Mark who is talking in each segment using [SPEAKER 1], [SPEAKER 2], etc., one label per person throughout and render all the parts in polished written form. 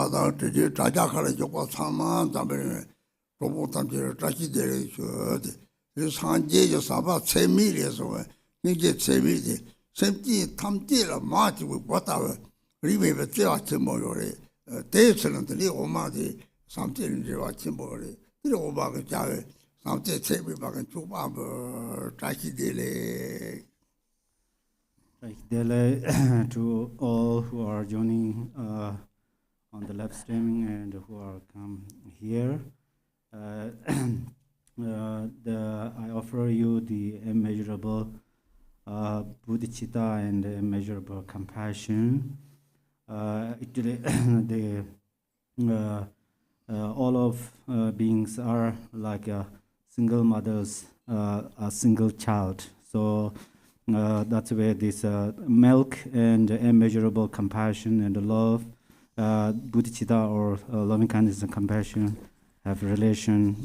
[SPEAKER 1] Sadhana to Tajaka Joko Sama, Tabere, Robotan, Taki Dere, this Hanjay Saba, 10 million, so Ninja 10 million. Same thing, Tamtila, Marty with whatever, remember Timore, Excellently, Omadi, something in the Timore, the Obaga Jave, something say we back and two Taki Dele.
[SPEAKER 2] To all who are joining on the live streaming and who are come here. I offer you the immeasurable bodhicitta and immeasurable compassion. Actually, all of beings are like a single mother's a single child. So that's where this milk and immeasurable compassion and love, bodhicitta or loving kindness and compassion have relation.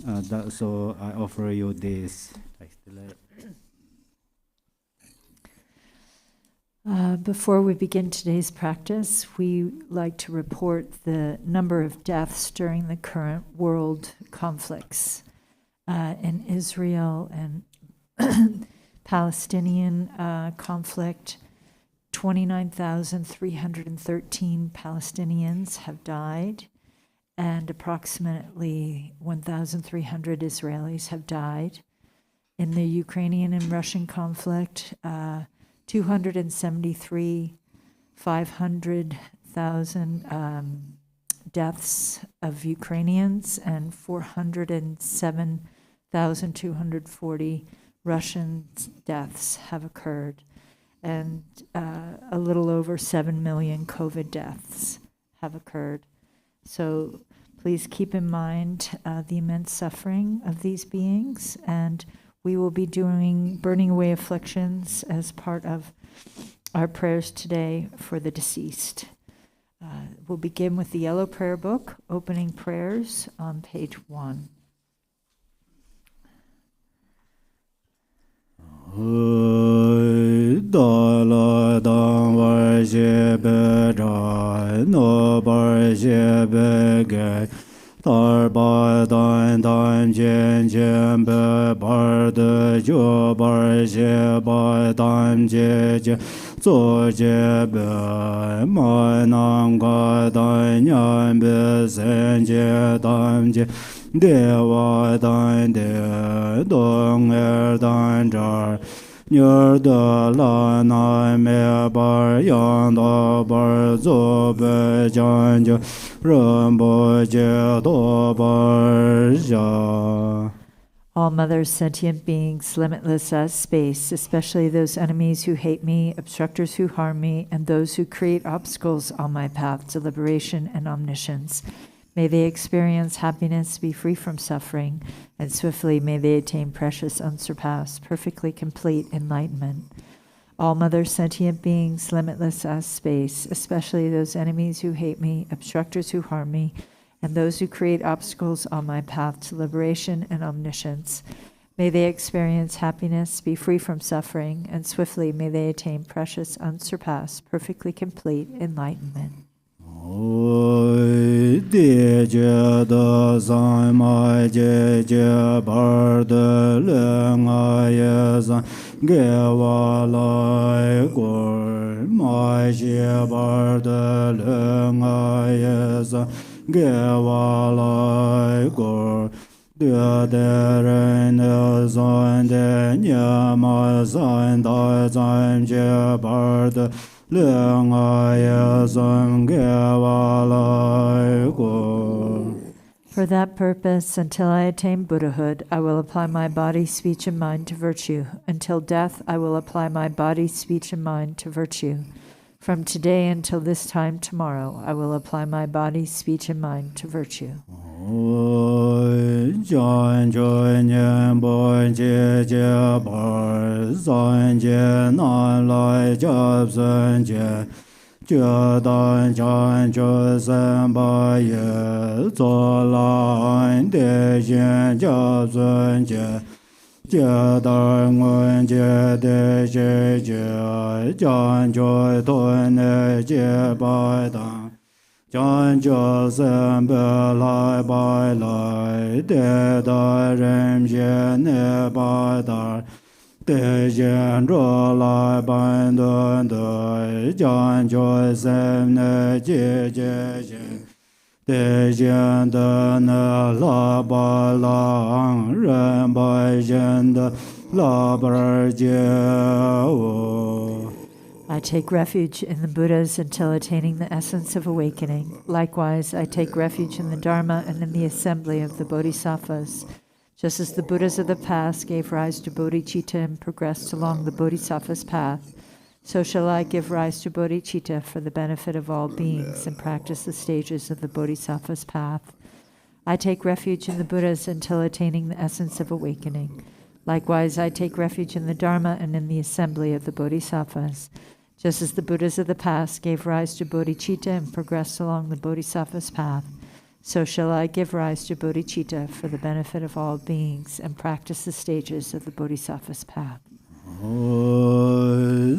[SPEAKER 2] So I offer you this.
[SPEAKER 3] Before we begin today's practice, we like to report the number of deaths during the current world conflicts in Israel and Palestinian conflict. 29,313 Palestinians have died, and approximately 1,300 Israelis have died. In the Ukrainian and Russian conflict, 500,000 deaths of Ukrainians and 407,240 Russian deaths have occurred, and a little over 7 million COVID deaths have occurred. So please keep in mind the immense suffering of these beings, and we will be doing burning away afflictions as part of our prayers today for the deceased. We'll begin with the Yellow Prayer Book, opening prayers on page 1.
[SPEAKER 2] Dala dang var je be ra no bar je be ge tar ba dan dan jen jen be bar de jo bar je ba dan je je zo je be ma nang ga dan yan be sen je dan je Deva dan de dong dan jar Nyur de la na me bar yang da bar zo be jan jo rambo je do bar ja.
[SPEAKER 3] All mothers, sentient beings, limitless as space, especially those enemies who hate me, obstructors who harm me, and those who create obstacles on my path to liberation and omniscience. May they experience happiness, be free from suffering, and swiftly may they attain precious, unsurpassed, perfectly complete enlightenment. All mother sentient beings, limitless as space, especially those enemies who hate me, obstructors who harm me, and those who create obstacles on my path to liberation and omniscience. May they experience happiness, be free from suffering, and swiftly may they attain precious, unsurpassed, perfectly complete enlightenment.
[SPEAKER 2] De je da san ma je je Bardo le nga ye san ge wa lai gor ma je Bardo le nga ye san ge wa lai gor de ren san de nya ma san da san je Bardo
[SPEAKER 3] For that purpose, until I attain Buddhahood, I will apply my body, speech, and mind to virtue. Until death, I will apply my body, speech, and mind to virtue. From today until this time tomorrow, I will apply my body, speech, and mind to virtue.
[SPEAKER 2] Jangchok sempe lai bai lai, de da rim je ne bai dar, de jen zhuo lai ban dun dui, Jangchok sem ne ji je jen, de jen de ne la bai lang, ren bai jen de la bai jie wu.
[SPEAKER 3] I take refuge in the Buddhas until attaining the essence of awakening. Likewise, I take refuge in the Dharma and in the assembly of the Bodhisattvas. Just as the Buddhas of the past gave rise to bodhicitta and progressed along the Bodhisattva's path, so shall I give rise to bodhicitta for the benefit of all beings and practice the stages of the Bodhisattva's path. I take refuge in the Buddhas until attaining the essence of awakening. Likewise, I take refuge in the Dharma and in the assembly of the Bodhisattvas. Just as the Buddhas of the past gave rise to bodhicitta and progressed along the Bodhisattva's path, so shall I give rise to bodhicitta for the benefit of all beings and practice the stages of the Bodhisattva's path.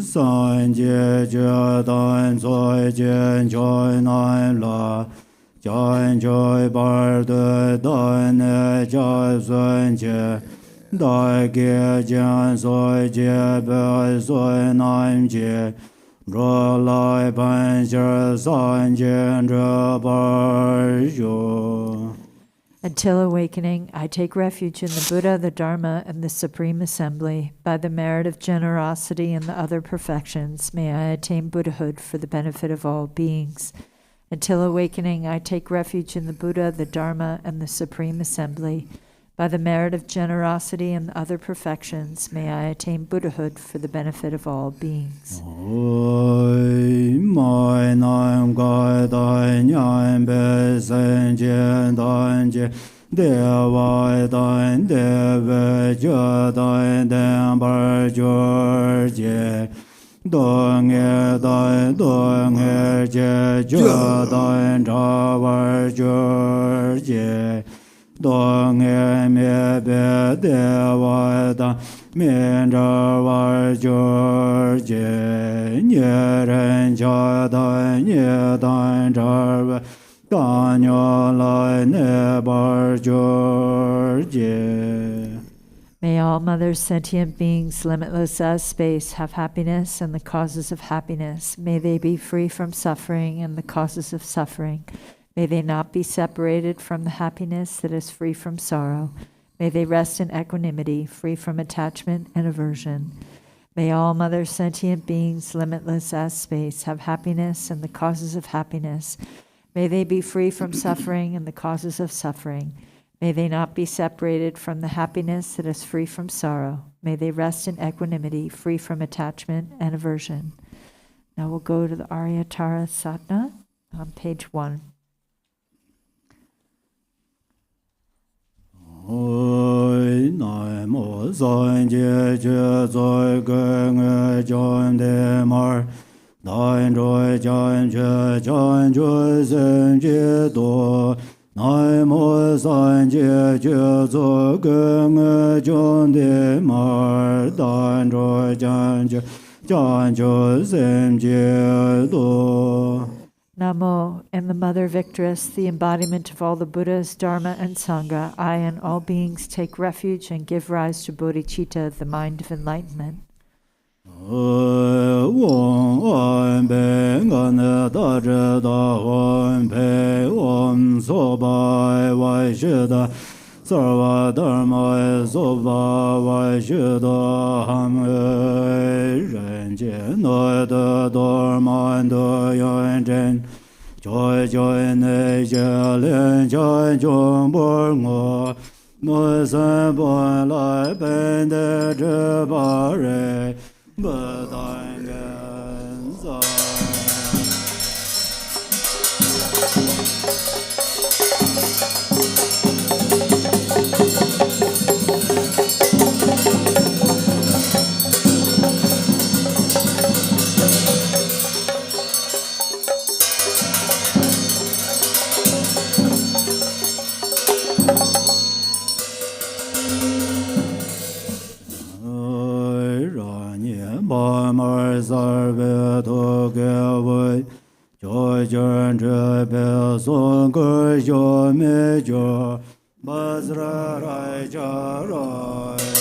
[SPEAKER 2] San jie jie dan zoi jian choi nan la, jian choi bardo dan ne jia sun jie, dai ge jian zoi jie bei zoi nan jie, zhuo lai ban jie san jian zhe bar yu.
[SPEAKER 3] Until awakening, I take refuge in the Buddha, the Dharma, and the Supreme Assembly. By the merit of generosity and the other perfections, may I attain Buddhahood for the benefit of all beings. Until awakening, I take refuge in the Buddha, the Dharma, and the Supreme Assembly. By the merit of generosity and the other perfections, may I attain Buddhahood for the benefit of all beings.
[SPEAKER 2] Mai nam gai dai nyan be sen jian dan jie, de wai dan de ve jia dan dan bar jur jie, dong e jie jia dan zha bar jur jie, dong e me be de wai dan min zha bar jur jie, nye ren jia dan nye dan zha wei, dan yo lai ne bar jur jie.
[SPEAKER 3] May all mothers, sentient beings, limitless as space, have happiness and the causes of happiness. May they be free from suffering and the causes of suffering. May they not be separated from the happiness that is free from sorrow. May they rest in equanimity, free from attachment and aversion. May all mothers, sentient beings, limitless as space, have happiness and the causes of happiness. May they be free from suffering and the causes of suffering. May they not be separated from the happiness that is free from sorrow. May they rest in equanimity, free from attachment and aversion. Now we'll go to the Arya Tara Sadhana on page 1.
[SPEAKER 2] Oi nai mo san jie jie zoi ge nge jian de mar, dan zhui jian jie jian jue sen jie do, nai mo san jie jie zoi ge nge jian de mar, dan zhui jian jie jian jue sen jie do.
[SPEAKER 3] Namo, and the Mother Victress, the embodiment of all the Buddhas, Dharma, and Sangha, I and all beings take refuge and give rise to bodhicitta, the mind of enlightenment.
[SPEAKER 2] Om Pe Ngane Da Zhe Da Om Pe Om Soba Vai Shi Da Sarva Dharma Soba Vai Shi Da Ham Ren Jie Noi De Dorman De Yuan Zhen Joy Joy Ne Jie Lin Joy Jung Bor Ngo Noi San Bon Lai Ben De Zhe Ba Re Ba Dan Gen Zai. Ba mar sar ve to ge wei, joy Jön Be Son Gur Jo Me Jo Bazra Rai Ja Rai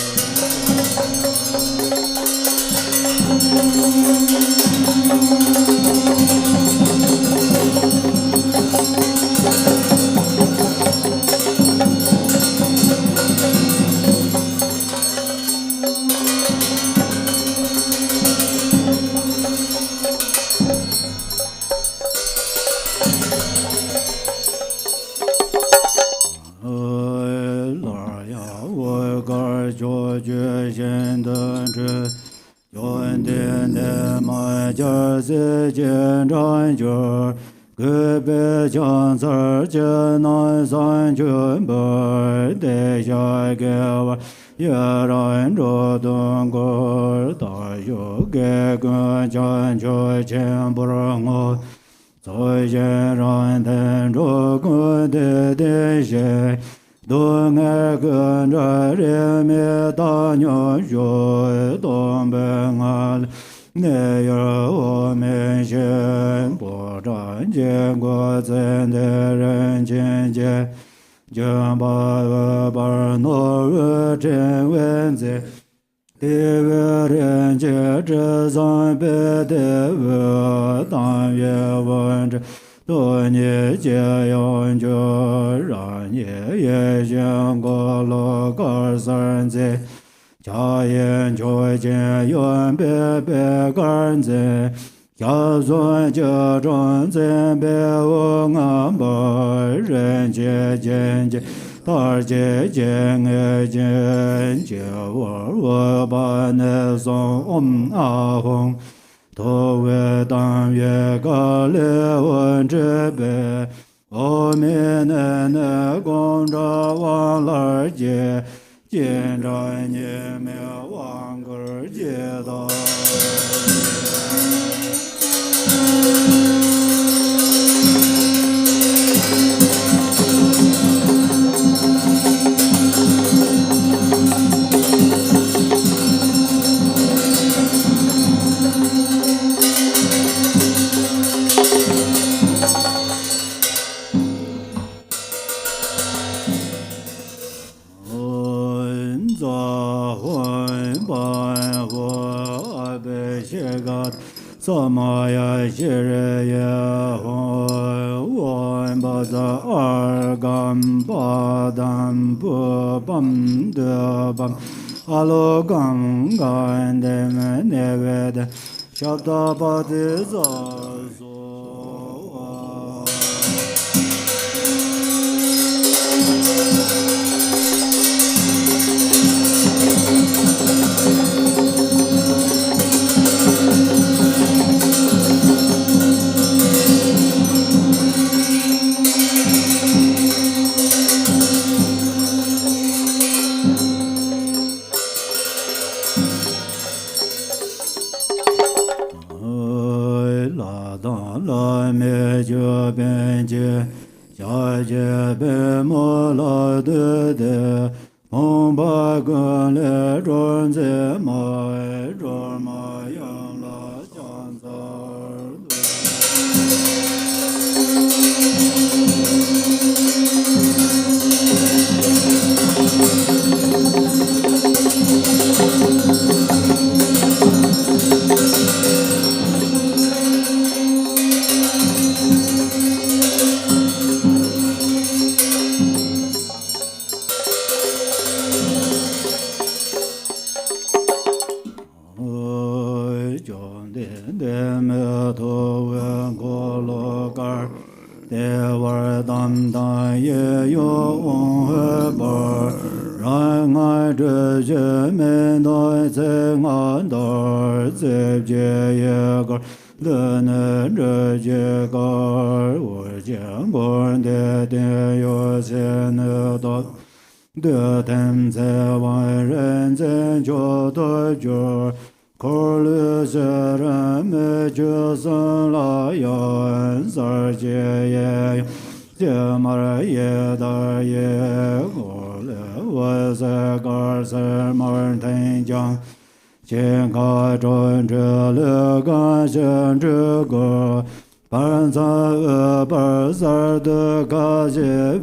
[SPEAKER 2] Paranza Barzar de Gaje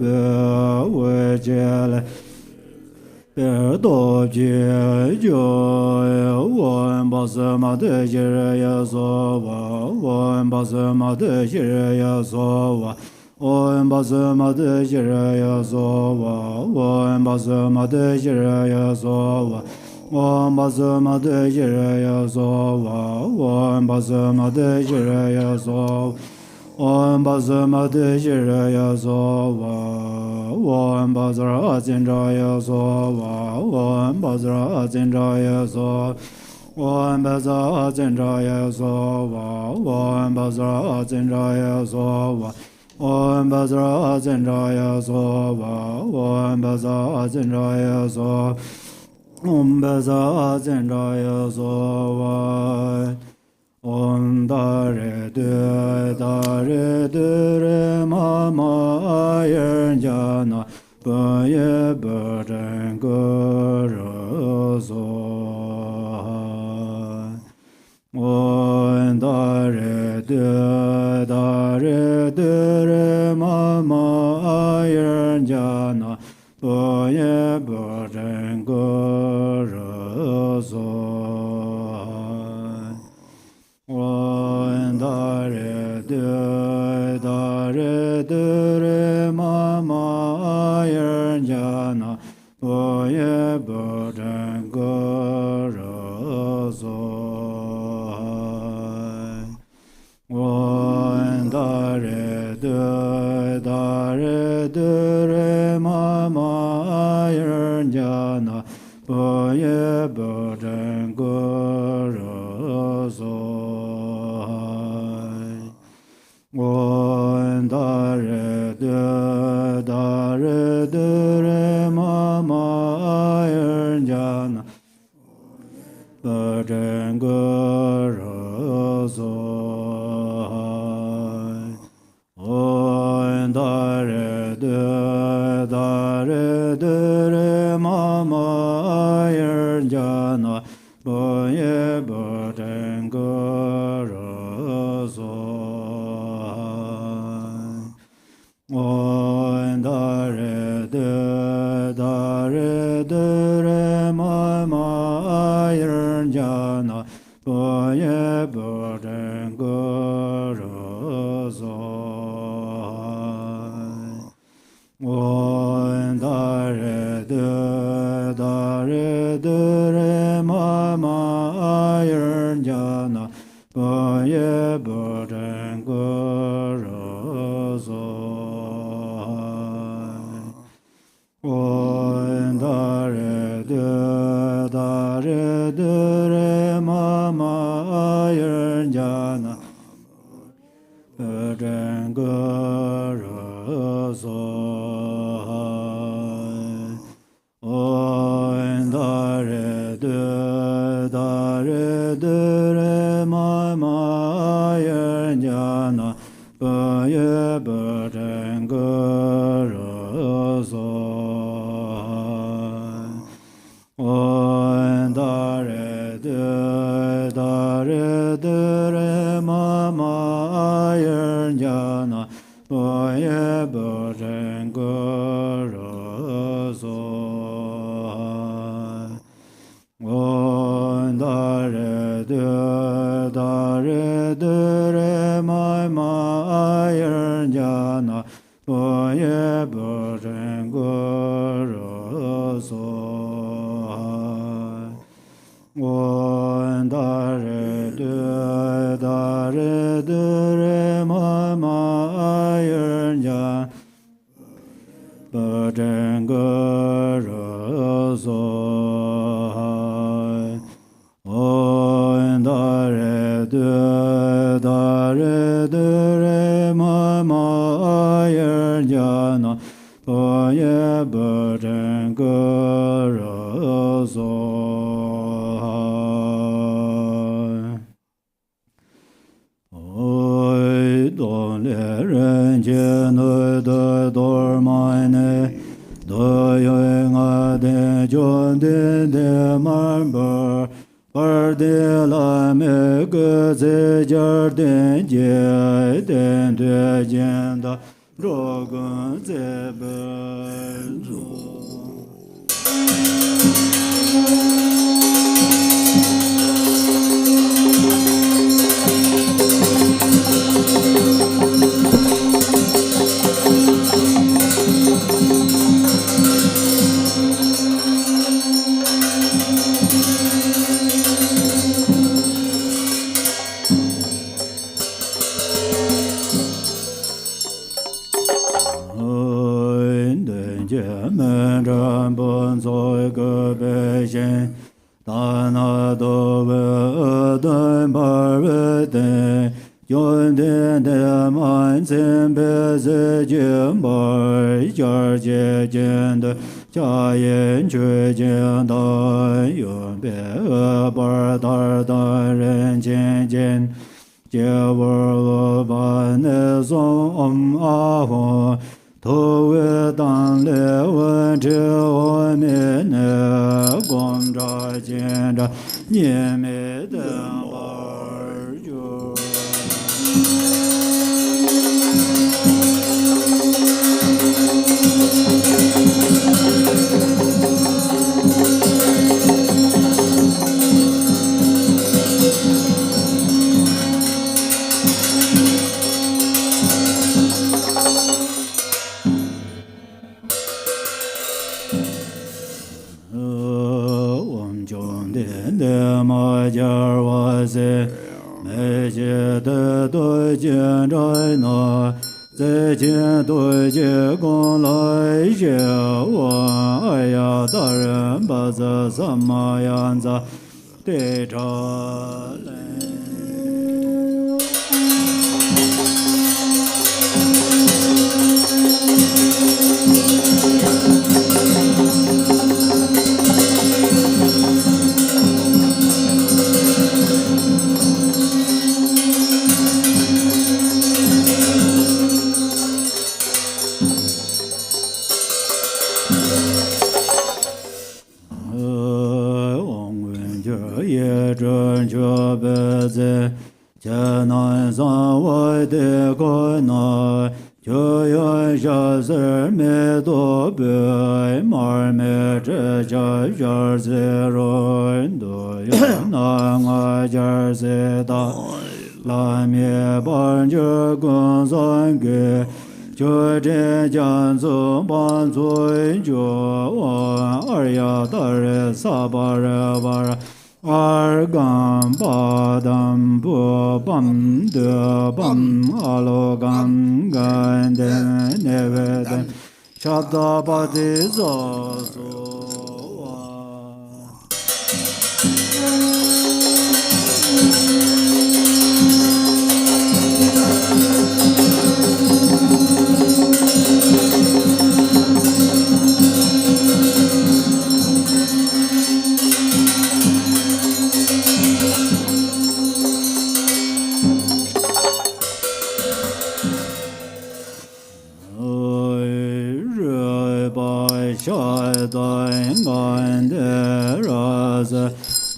[SPEAKER 2] Wejele Perdo Jie Jo Wan Basama de Jireya Sova Wan Basama de Jireya Sova Wan Basama de Jireya Sova Wan Basama de Jireya Sova Wan Basama de Jireya Sova Wan Basama de Jireya Sova Wan Basama de Jireya Sova Wan Basra Azindraya Sova Wan Basra Azindraya Sova Wan Basra Azindraya Sova Wan Basra Azindraya Sova Wan Basra Azindraya Sova Wan Basra Azindraya Sova Om Basra Azindraya Sova Om Dare Dure Mama Ayer Jana Baye Burden Gorozo Om Dare Dure Mama Ayer Jana Baye Burden Gorozo Dare Mama Ayer Jana Boye Burden Gorozo Dare Mama Ayer Jana Boye Burden Gorozo Dare Mama Ayer Jana Burden Gorozo Dare Mama Ayer Jana Boye Burden Gorozo Dare Mama Ayer Jana Boye Burden Gorozo Dare Mama Ayer Jana Boye Burden Gorozo Dare Mama Ayer Jana Burden Gorozo Dare Mama Ayer Jana Boye Burden Gorozo Dare Mama Ayer Jana Boye Burden Gorozo Dare Mama Ayer Jana Boye Burden Gorozo Dare Mama Ayer Jana Burden Gorozo Dare Mama Ayer Jana Boye Burden Gorozo Don le ren je no de dormine do yeng a de jon de marber Bardo Lamas Garchen Rinpoche Rogan Sadhana do den barde yon den de man sem bez bar jar je de ja yen chue da yon be bar dar ren jen je wo ban song a ho to dan le wen zhe ne ne gong zha jian zha nian me de bar ju ma jar wa se me je de do jian zai na zai jian do jie gong lai jie wan Arya da ren ba za sa ma yan za de zha le Arya Dare Sabara Vara Argam Badam Bam De Bam Alogam Ganden Neveden Shabdabadi Zazu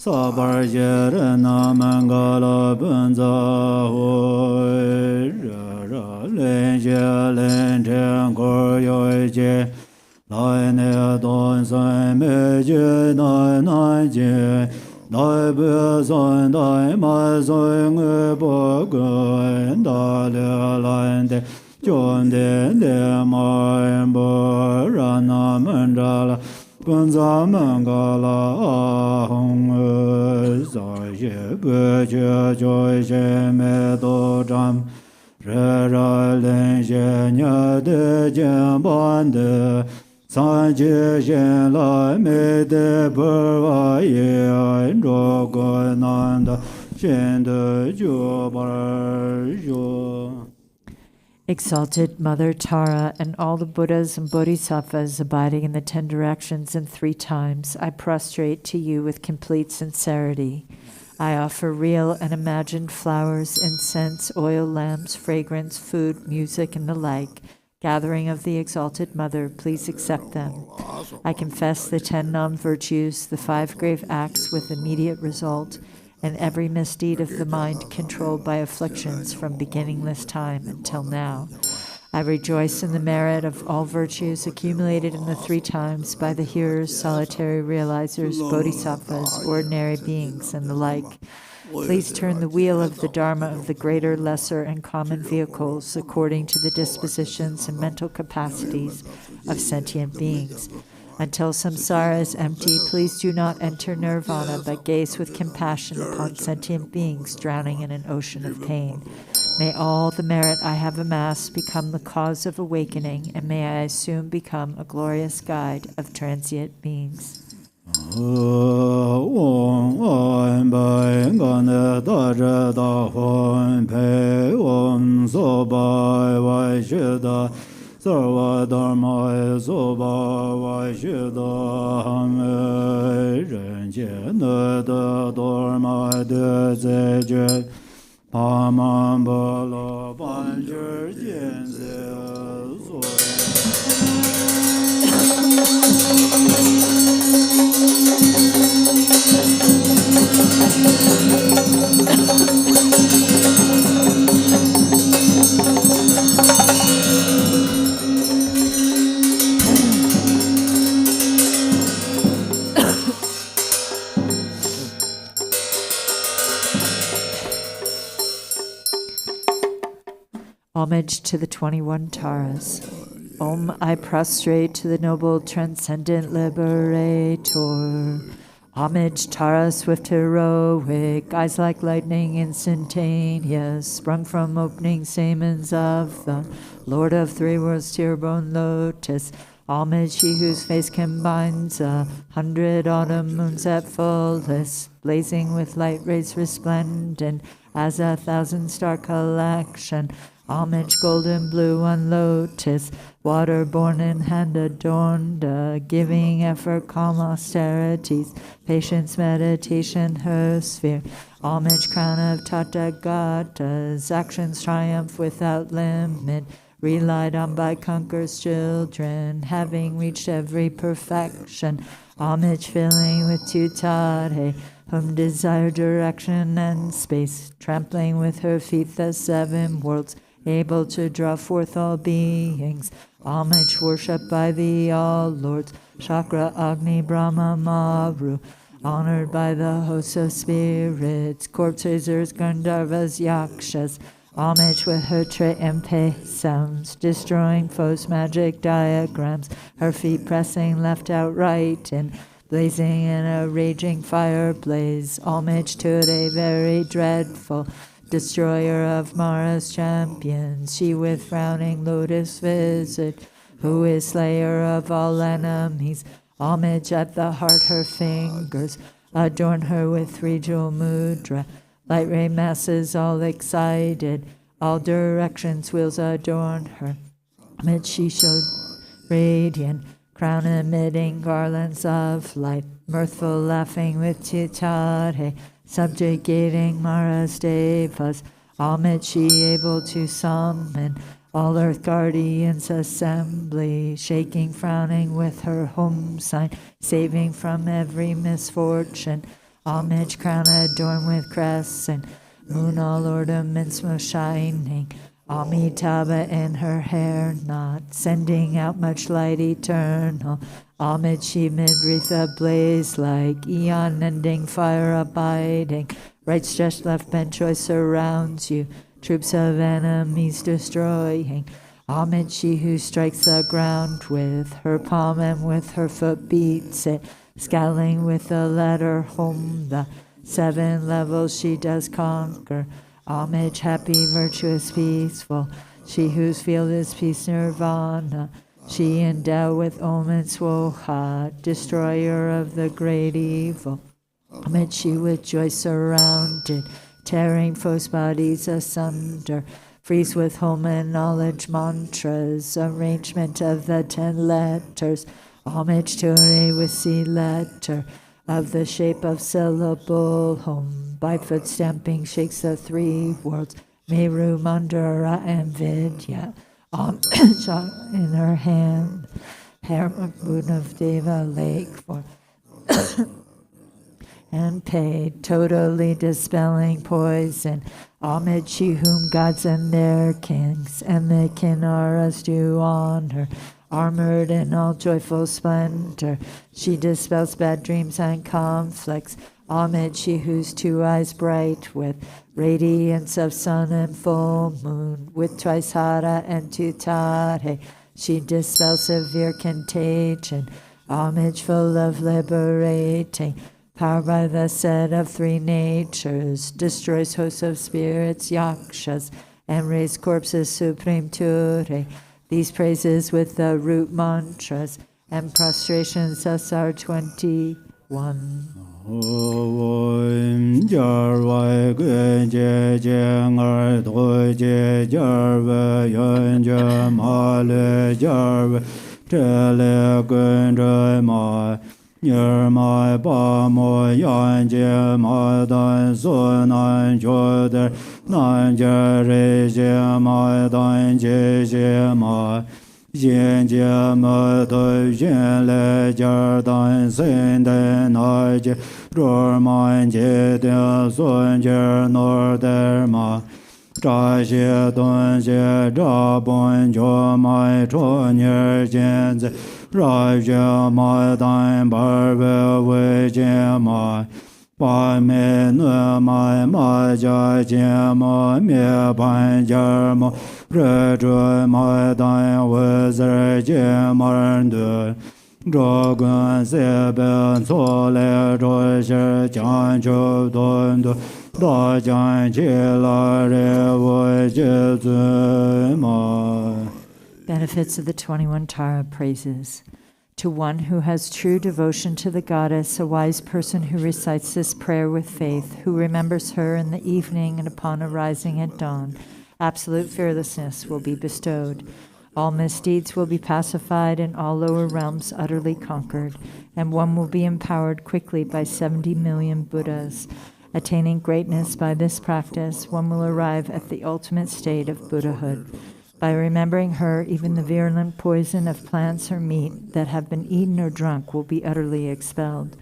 [SPEAKER 2] Sabar Jerana Mangala Bunza Hoi Ra Len Len Chen Kor Yoi Je Lai Ne Don San Me Je Nai Nai Je Dai Bu San Dai Ma San Nge Bo Gun Da Le Lan De Chon De De Ma Bo Rana Mandala Bunza Mangala Hong Sa Ye Bu Je Joy Je Me Do Jam Re Ra Len Je Nya De Jian Ban De San Je Shen Lai Me De Per Va Ye Ai Ro Go Nan Da Shen De Ju Bar Ju.
[SPEAKER 3] Exalted Mother Tara and all the Buddhas and Bodhisattvas abiding in the 10 directions and 3 times, I prostrate to you with complete sincerity. I offer real and imagined flowers, incense, oil, lamps, fragrance, food, music, and the like, gathering of the Exalted Mother, please accept them. I confess the 10 non-virtues, the 5 grave acts with immediate result, and every misdeed of the mind controlled by afflictions from beginningless time until now. I rejoice in the merit of all virtues accumulated in the 3 times by the hearers, solitary realizers, bodhisattvas, ordinary beings, and the like. Please turn the wheel of the Dharma of the greater, lesser, and common vehicles according to the dispositions and mental capacities of sentient beings. Until samsara is empty, please do not enter nirvana, but gaze with compassion upon sentient beings drowning in an ocean of pain. May all the merit I have amassed become the cause of awakening, and may I soon become a glorious guide of transient beings.
[SPEAKER 2] Sarva Dharma Soba Vashida Hame Renje Nada Dharma Dezeje Paman Bala Banjer Jenze
[SPEAKER 3] Homage to the 21 Taras. Om, I prostrate to the noble transcendent liberator. Homage, Tara, swift heroic, eyes like lightning instantaneous, sprung from opening stamens of the Lord of 3 worlds, tear-bone lotus. Homage, he whose face combines 100 autumn moons at fullest, blazing with light rays resplendent as 1,000-star collection. Homage, golden blue on lotus, water-born in hand adorned, giving effort, calm austerities, patience, meditation, her sphere. Homage, crown of Tathagatas, actions triumph without limit, relied on by conquerors' children, having reached every perfection. Homage, filling with tutare, whom desire direction and space, trampling with her feet the 7 worlds, able to draw forth all beings. Homage, worshipped by the all lords, Chakra, Agni, Brahma, Maru, honored by the hosts of spirits, corpse raisers, Gandharvas, Yakshas. Homage with her triumphant sounds, destroying foes' magic diagrams, her feet pressing left out right and blazing in a raging fire blaze. Homage to a very dreadful destroyer of Mara's champions, she with frowning lotus visit, who is slayer of all enemies. Homage at the heart, her fingers adorn her with 3 jewel mudra, light ray masses all excited, all directions wheels adorn her. Homage she showed radiant, crown emitting garlands of light, mirthful laughing with chitare, subjugating Mara's devas. Homage she able to summon all earth guardians assembly, shaking, frowning with her home sign, saving from every misfortune. Homage, crown adorned with crescent, moon all ornaments most shining, Amitabha in her hair knot, sending out much light eternal. Homage she mid-wreath ablaze like eon-ending fire abiding. Right stretched, left bent choice surrounds you, troops of enemies destroying. Homage she who strikes the ground with her palm and with her foot beats it, scowling with the letter home, the 7 levels she does conquer. Homage, happy, virtuous, peaceful, she whose field is peace nirvana. She endowed with Om and Swoha, destroyer of the great evil. Homage she with joy surrounded, tearing foes' bodies asunder. Freeze with home and knowledge mantras, arrangement of the 10 letters. Homage to her with C letter, of the shape of syllable home. By foot stamping shakes the 3 worlds, Meru, Mandara, and Vidya. in her hand, hair of Buddha of Deva lake for and paid, totally dispelling poison. Homage she whom gods and their kings and the Kinnaras do honor. Armored in all joyful splendor, she dispels bad dreams and conflicts. Homage she whose 2 eyes bright with radiance of sun and full moon, with twice hara and tutare. She dispels severe contagion. Homage full of liberating. Powered by the set of 3 natures, destroys hosts of spirits, yakshas, and raised corpses supreme ture. These praises with the root mantras and prostrations thus are 21.
[SPEAKER 2] Nhờ mai ba mô yan je ma dan so nan cho de nan je re je ma dan je ma yen je ma do yen le je dan sen de na je ro ma je de so je nor de ma tra je don je ra bon jo mai cho nyer jen ze Raja ma dan barbe we je ma pa me nu ma ja je ma me ban ja ma re zhe ma dan we zhe je ma de zhe gun se ben so le zhe shi jiang zhou dun du da jiang ji la re we je zui ma.
[SPEAKER 3] Benefits of the 21 Tara praises. To one who has true devotion to the goddess, a wise person who recites this prayer with faith, who remembers her in the evening and upon arising at dawn, absolute fearlessness will be bestowed. All misdeeds will be pacified and all lower realms utterly conquered, and one will be empowered quickly by 70 million Buddhas. Attaining greatness by this practice, one will arrive at the ultimate state of Buddhahood. By remembering her, even the virulent poison of plants or meat that have been eaten or drunk will be utterly expelled.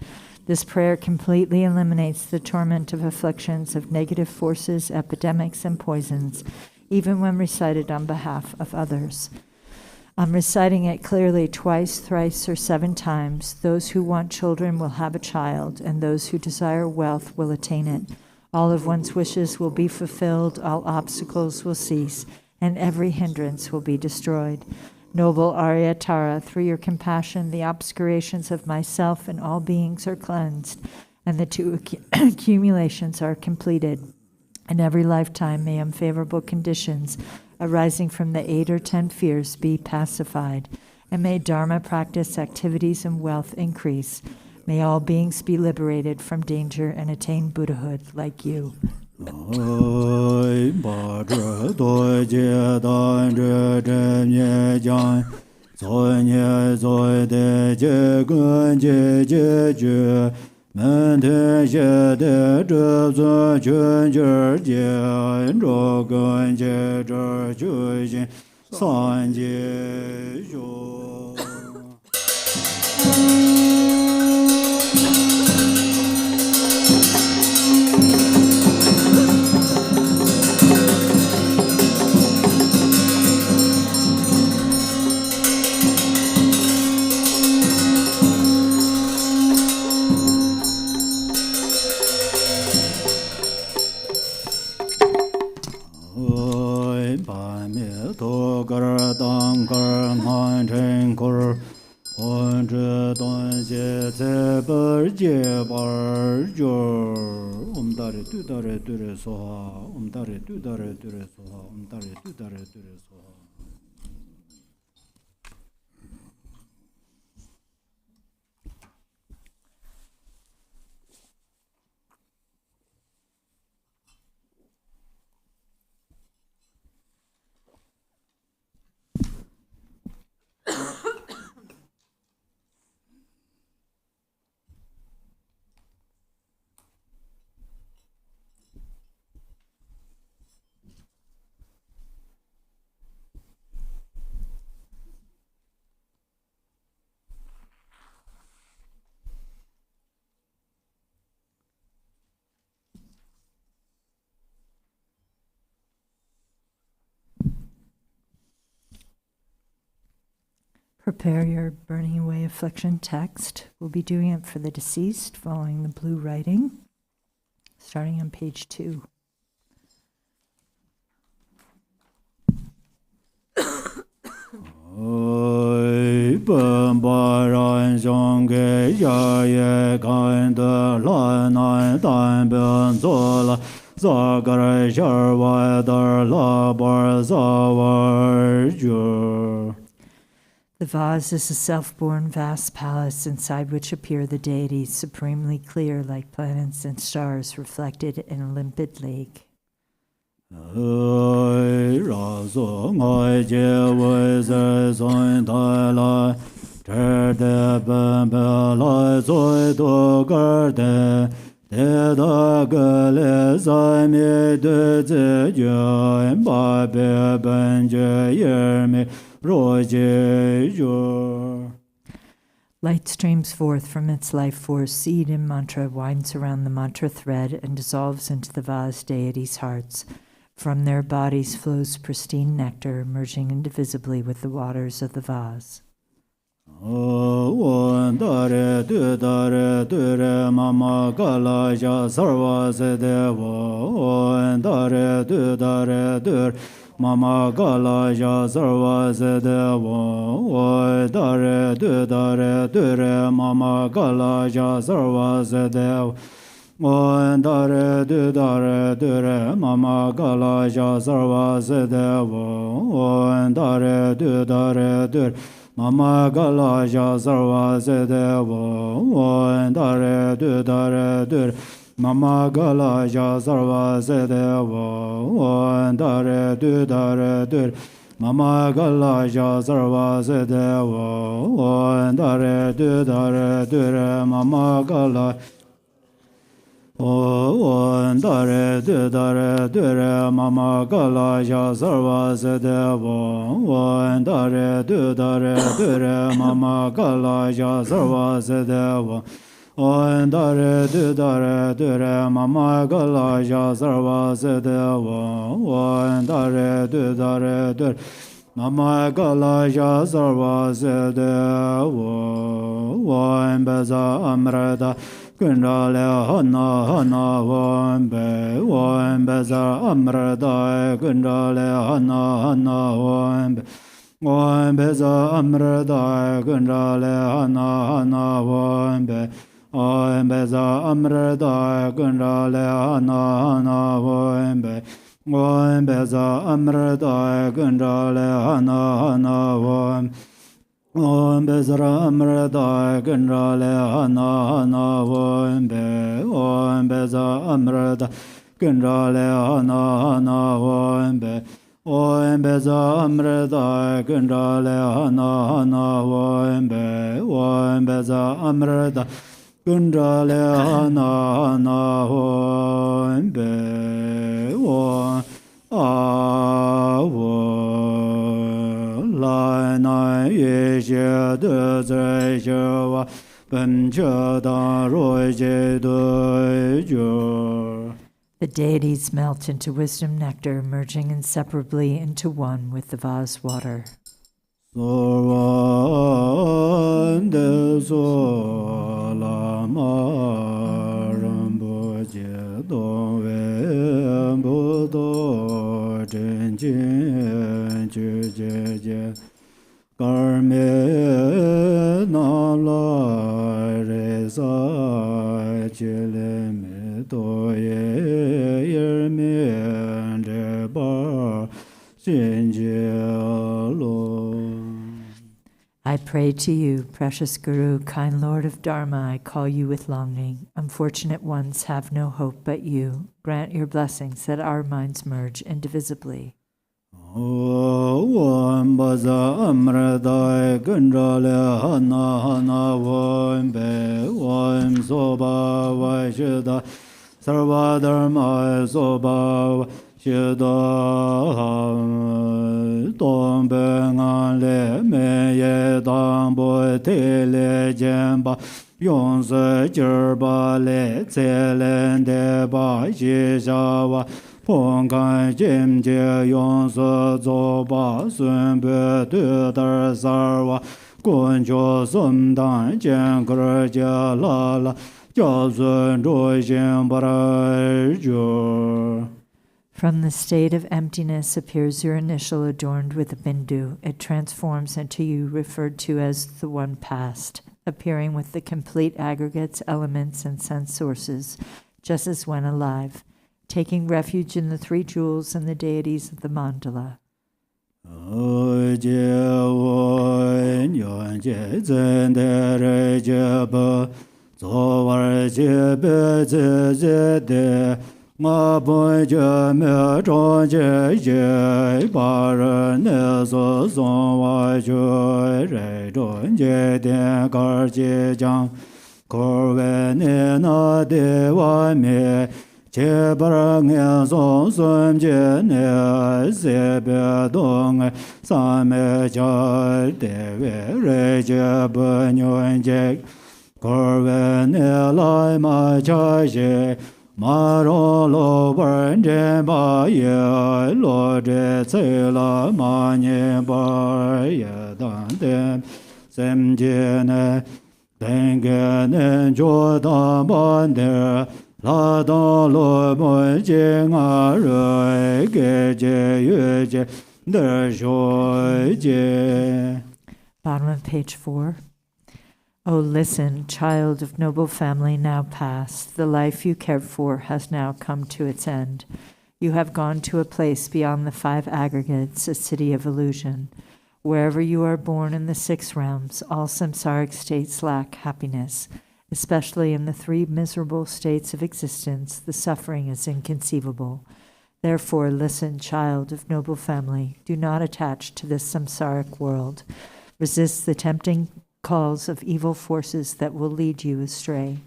[SPEAKER 3] This prayer completely eliminates the torment of afflictions of negative forces, epidemics, and poisons, even when recited on behalf of others. Reciting it clearly twice, thrice, or 7 times, those who want children will have a child, and those who desire wealth will attain it. All of one's wishes will be fulfilled, all obstacles will cease, and every hindrance will be destroyed. Noble Arya Tara, through your compassion, the obscurations of myself and all beings are cleansed, and the 2 accumulations are completed. In every lifetime may unfavorable conditions arising from the 8 or 10 fears be pacified, and may Dharma practice, activities, and wealth increase. May all beings be liberated from danger and attain Buddhahood like you.
[SPEAKER 2] Oi ba zhe doi jie dan zhe zhen ye jiang zoi nie zoi de jie gun jie jie jue men te xie de zhe zun quan jie jie zhou gun jie zhe ju xin san jie zhou.
[SPEAKER 3] Prepare your burning away affliction text. We'll be doing it for the deceased, following the blue writing, starting on page 2.
[SPEAKER 2] Oi baran jong ge ya ye kan de la nan dan ben zo la za gar jar wa dar la bar za war ju.
[SPEAKER 3] The vase is a self-born vast palace inside which appear the deities, supremely clear like planets and stars reflected in a limpid lake.
[SPEAKER 2] Oi ra zo ngai je wei ze son da la ter de ben be la zo do gar de da ge le za mi de ze je ba be ben je yer mi ro je jo.
[SPEAKER 3] Light streams forth from its life force, seed and mantra winds around the mantra thread and dissolves into the vase deities' hearts. From their bodies flows pristine nectar, merging indivisibly with the waters of the vase.
[SPEAKER 2] Om dare du re mama gala ja sarva se devo. Om dare du mama gala ja sarva se devo. Om dare du re mama gala ja sarva se devo. Om dare du re mama gala ja sarva se devo. Om dare du mama gala ja sarva se devo. Om dare du mama gala ja sarva se devo. Om dare du mama gala ja sarva se devo. Om dare du mama gala. Om dare du mama gala ja sarva se devo. Om dare du mama gala ja sarva se devo. Om dare du mama gala ja sarva se devo. Om dare du mama gala ja sarva se devo. Om beza amrada Gundale hana wambe wambeza amrada gundale hana wambe wambeza amrada gundale hana wambe wambeza amrada gundale hana wambe wambeza amrada gundale hana wambe Om bezra amrada gundale hana wambe. Om beza amrada gundale hana wambe. Om beza amrada gundale hana wambe. Om beza amrada gundale hana wambe. Lai nai ye xie de zai xie wa ben che da roi jie de ju.
[SPEAKER 3] The deities melt into wisdom nectar, merging inseparably into one with the vase water.
[SPEAKER 2] Sorvan de so Lamas Rinpoche do ve bu do chen chen chu je je kar me na la re sa che le me do ye yer me de ba xin je lo.
[SPEAKER 3] I pray to you, precious Guru, kind Lord of Dharma, I call you with longing. Unfortunate ones have no hope but you. Grant your blessings that our minds merge indivisibly.
[SPEAKER 2] Om baza amradai gundale hana om be om soba vaishida sarva dharma soba Shida Tom Bengan Le Meye Dambo Tele Jemba Yonse Jerba Le Tselen Deba Shishawa Pongan Jimje Yonse Zoba Sunbe Tudar Sarwa Kun jo sum dan jen gur ja la la ja zun zhu xin bara ju.
[SPEAKER 3] From the state of emptiness appears your initial adorned with a bindu. It transforms into you referred to as the one past, appearing with the complete aggregates, elements, and sense sources, just as when alive, taking refuge in the three jewels and the deities of the mandala.
[SPEAKER 2] Ma bo je me zhong jie jie ba ren ne so song wa ju rei zhong jie dian gar jie jiang ko wei ne na de wa mi jie ba ren ge song sun jie ne se be dong sa me jia de wei rei jie bu nyuan jie ko wei ne lai ma jia jie Ma ro lo wen zhen ba ye lo zhe cai la ma nye ba ye dan den sem jie ne den ge ne zhuo da ban de la da lo mo jie nga rui ge jie yue jie de shui jie.
[SPEAKER 3] Bottom of page 4. Oh, listen, child of noble family now past. The life you cared for has now come to its end. You have gone to a place beyond the five aggregates, a city of illusion. Wherever you are born in the six realms, all samsaric states lack happiness. Especially in the three miserable states of existence, the suffering is inconceivable. Therefore, listen, child of noble family. Do not attach to this samsaric world. Resist the tempting calls of evil forces that will lead you astray.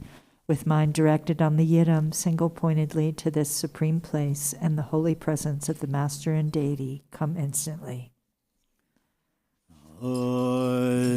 [SPEAKER 3] With mind directed on the Yidam single-pointedly to this supreme place and the holy presence of the Master and Deity, come instantly.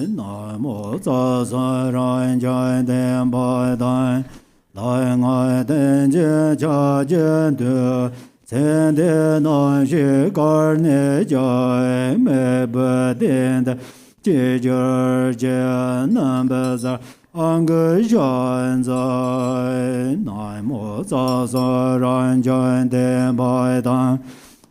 [SPEAKER 2] Namo tsa sa ran jai den bai dan lai ngai den je cha jen de zen de nan shi gar ne jai me ba den de je jer je nan ba za ang ge jan zai namo tsa sa ran jai den bai dan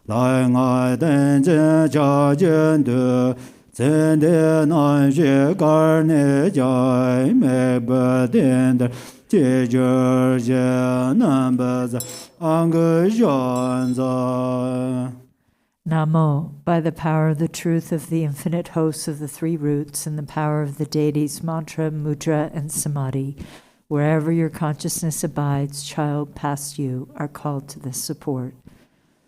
[SPEAKER 2] lai ngai den je cha jen de Zen de nan shi gar ne jai me ba den de jie jer jie nan ba za ang ge zhan za.
[SPEAKER 3] Namo, by the power of the truth of the infinite hosts of the three roots and the power of the deities mantra, mudra, and samadhi, wherever your consciousness abides, child past you are called to this support.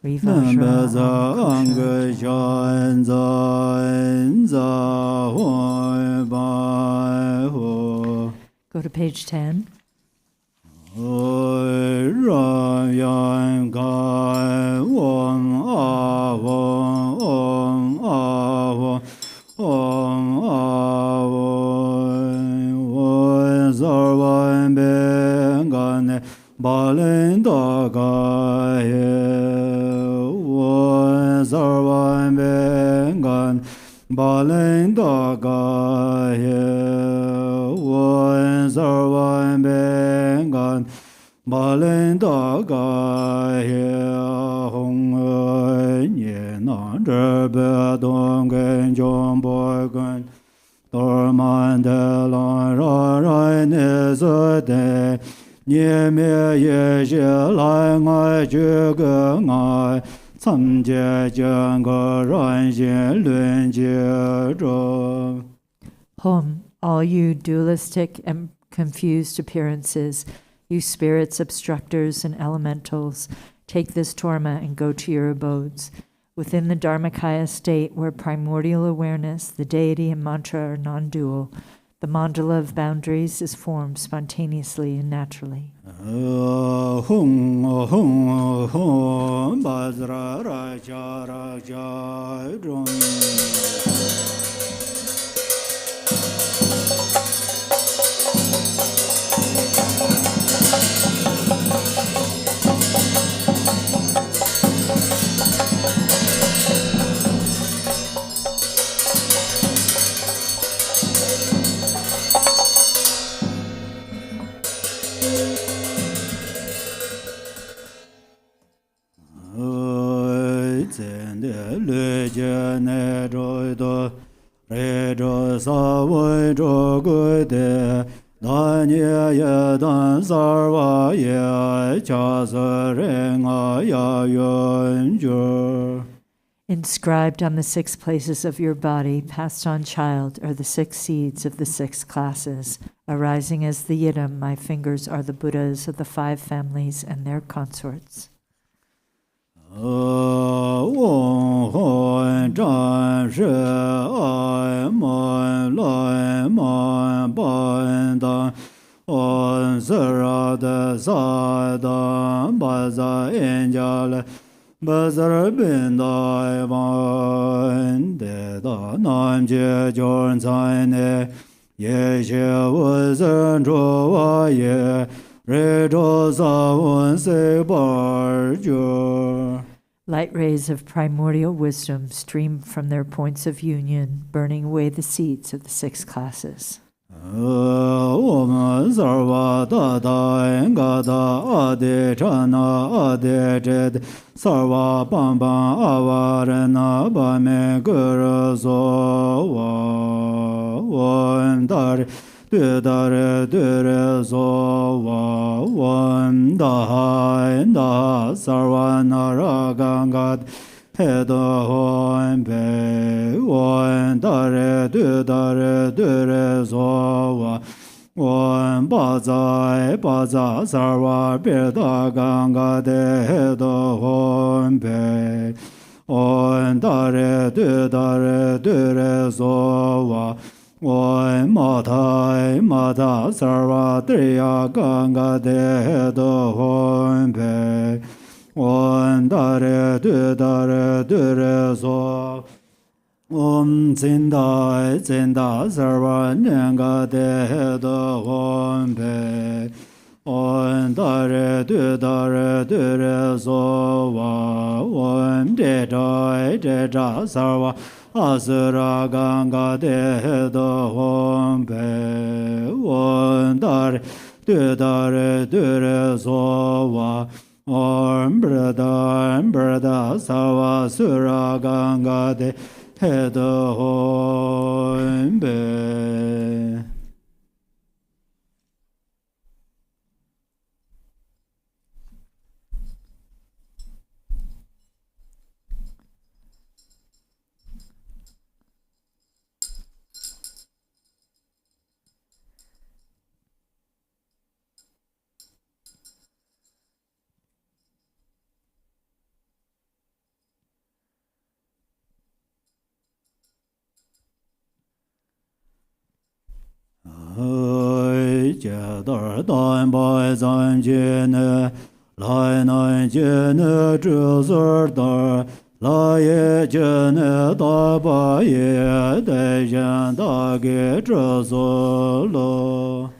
[SPEAKER 2] Nan ba za ang ge zhan za za hui bai hu.
[SPEAKER 3] Go to page 10.
[SPEAKER 2] Ra yan kai wong a wong ong a wong ong a wong wong zar wan ben gan ne ba len da ga ye wong zar wan ben gan ba len da ga ye wong zar wan ben gan ba len da ga ye hong ye na zhe be dong gen zhong bo gen dor man de lan ra ra ne ze de nie me ye zhe lai ngai zhe ge ngai cam jie jian ge ran xian lun jie zhe.
[SPEAKER 3] Home, all you dualistic and confused appearances, you spirits, obstructors, and elementals, take this torma and go to your abodes. Within the Dharmakaya state, where primordial awareness, the deity, and mantra are non-dual, the mandala of boundaries is formed spontaneously and naturally.
[SPEAKER 2] Hum hum hum bazra ra ja drum.
[SPEAKER 3] Inscribed on the 6 places of your body, passed on child, are the 6 seeds of the 6 classes. Arising as the Yidam, my fingers are the Buddhas of the 5 families and their consorts.
[SPEAKER 2] Bazar bin dai van de da nam je jorn sai ne ye she wo zhen zhuo wa ye re zhuo sa wen se bar ju.
[SPEAKER 3] Light rays of primordial wisdom stream from their points of union, burning away the seeds of the 6 classes.
[SPEAKER 2] 我们萨瓦达达恩嘎达阿德查那阿德哲的萨瓦邦邦阿瓦人那巴梅格热索瓦文达人对达人对人索瓦文达海达萨瓦那拉甘嘎的。黑的红白，我大人对大人对人说话，我把在萨瓦别大尴尬的黑的红白，我大人对大人对人说话，我马太萨瓦对呀尴尬的黑的红白。Om dare dure so Om zinda sarva nyanga de do Om pe Om dare dure so va Om de da sarva asura ganga de do Om pe Om dare dure so va Om brada sawa sura ganga de head home be. Dar dan bai zan jene lai nai jene zhe dar la ye jene da ba ye de jan da ge zhe lo.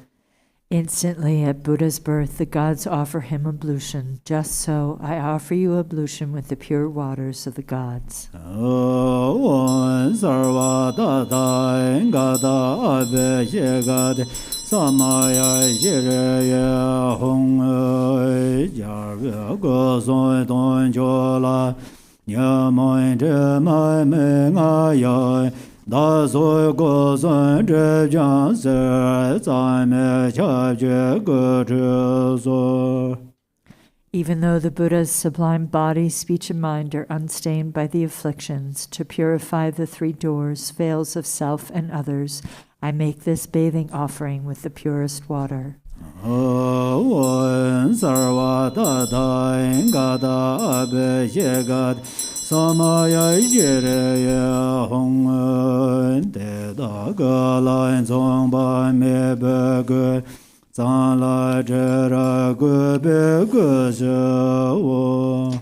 [SPEAKER 3] Instantly at Buddha's birth, the gods offer him ablution. Just so, I offer you ablution with the pure waters of the gods.
[SPEAKER 2] Samaya Jiraya Hong Jar Go Son Don Jola Yamoin Jemai Mengaya Da So Go Son Jan Se Zame Cha Je Go So.
[SPEAKER 3] Even though the Buddha's sublime body, speech, and mind are unstained by the afflictions, to purify the 3 doors, veils of self and others, I make this bathing offering with the purest water.
[SPEAKER 2] Samaya Jiraya Hong De Da Ga Lai Zong Ba Me Be Ge Zang Lai Jera Gu Be Ge Zhe Wo.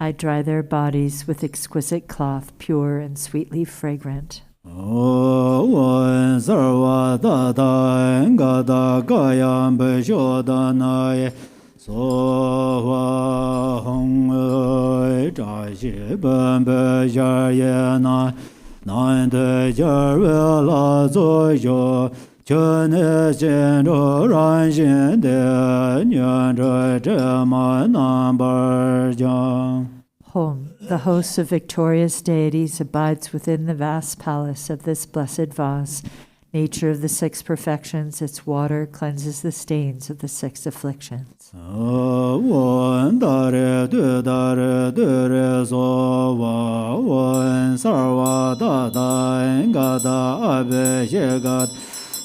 [SPEAKER 3] I dry their bodies with exquisite cloth, pure and sweetly fragrant.
[SPEAKER 2] Wan sarva da da ga da ga yam be sho da na ye so wa hong ai zha xie ben be ya ye na nan de ja re la zo yo chen ne xian zhe ran xian de nian zhe zhe ma nan ba jiang.
[SPEAKER 3] Home, the host of victorious deities abides within the vast palace of this blessed vase. Nature of the six perfections, its water cleanses the stains of the six afflictions.
[SPEAKER 2] One dare dure so wa one sarva da da gada abe shegat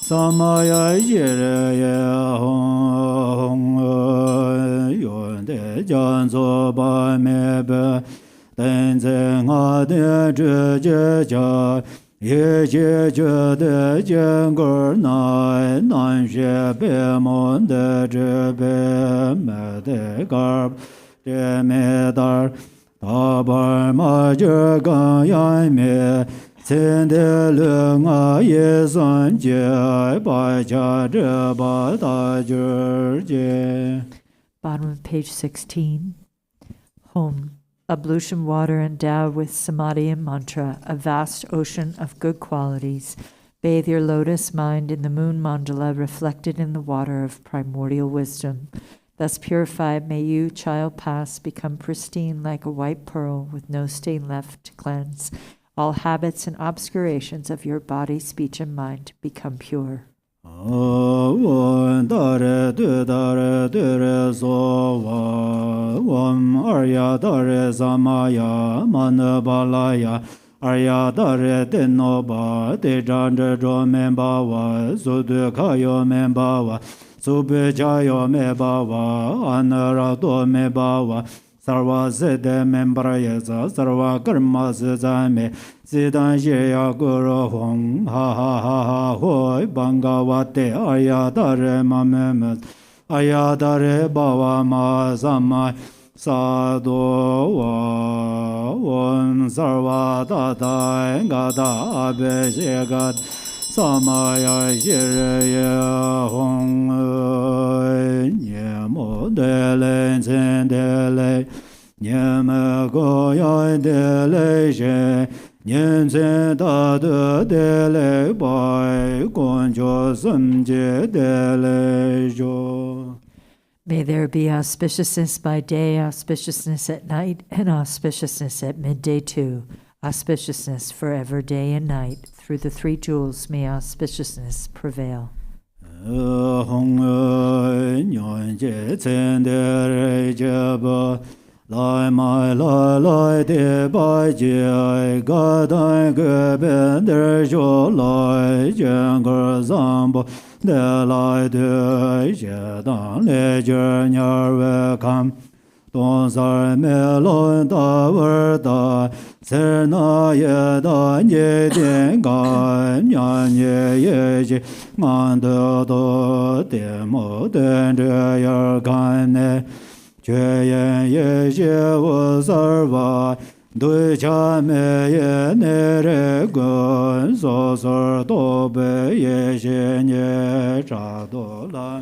[SPEAKER 2] samaya jire ye hong yon de jan so ba me be den ze nga de zhe jia ye jie zhe de jian ge nai nan xue be mon de zhe be me de gar de me dar da bar ma zhe gan yan me chen de le nga ye san jie ba jia zhe ba da zhe jie.
[SPEAKER 3] Bottom of page 16. Home, ablution water endowed with samadhi and mantra, a vast ocean of good qualities. Bathe your lotus mind in the moon mandala reflected in the water of primordial wisdom. Thus purified, may you, child past, become pristine like a white pearl with no stain left to cleanse. All habits and obscurations of your body, speech, and mind become pure.
[SPEAKER 2] One dare dure so wa one Arya dare samaya manabalaya Arya dare denoba de jandre jo memba wa sudu kayo memba wa sube jayo memba wa anara do memba wa sarva sede membra yesa sarva karma sezame Sidan Jaya Guru Hong Ha Ha Ha Ha Hoi Bangavate Ayadare Mamemet Ayadare Bava Ma Samai Sadhu Wa Om Sarva Tata Gata Abhishegat Samaya Shiraya Hong Nyemo Dele Sendele Nyeme Goya Dele She Nianze da de dele bai gonjo samje dele jo.
[SPEAKER 3] May there be auspiciousness by day, auspiciousness at night, and auspiciousness at midday too. Auspiciousness forever, day and night. Through the three jewels may auspiciousness prevail.
[SPEAKER 2] Hong nyon je chen de je ba Lai mai lai de bai jie ga dai ge ben de jo lai jian ge zang bo de lai de jie dang le jie nyar we kam dong sar me lo da wer da cer na ye da ye dian ga nyan ye ye ji man de do de mo de de yer kan ne Jue yan ye xie wu sarva, dui cha me ye ne re gun, so sar do be ye xie nye cha do la.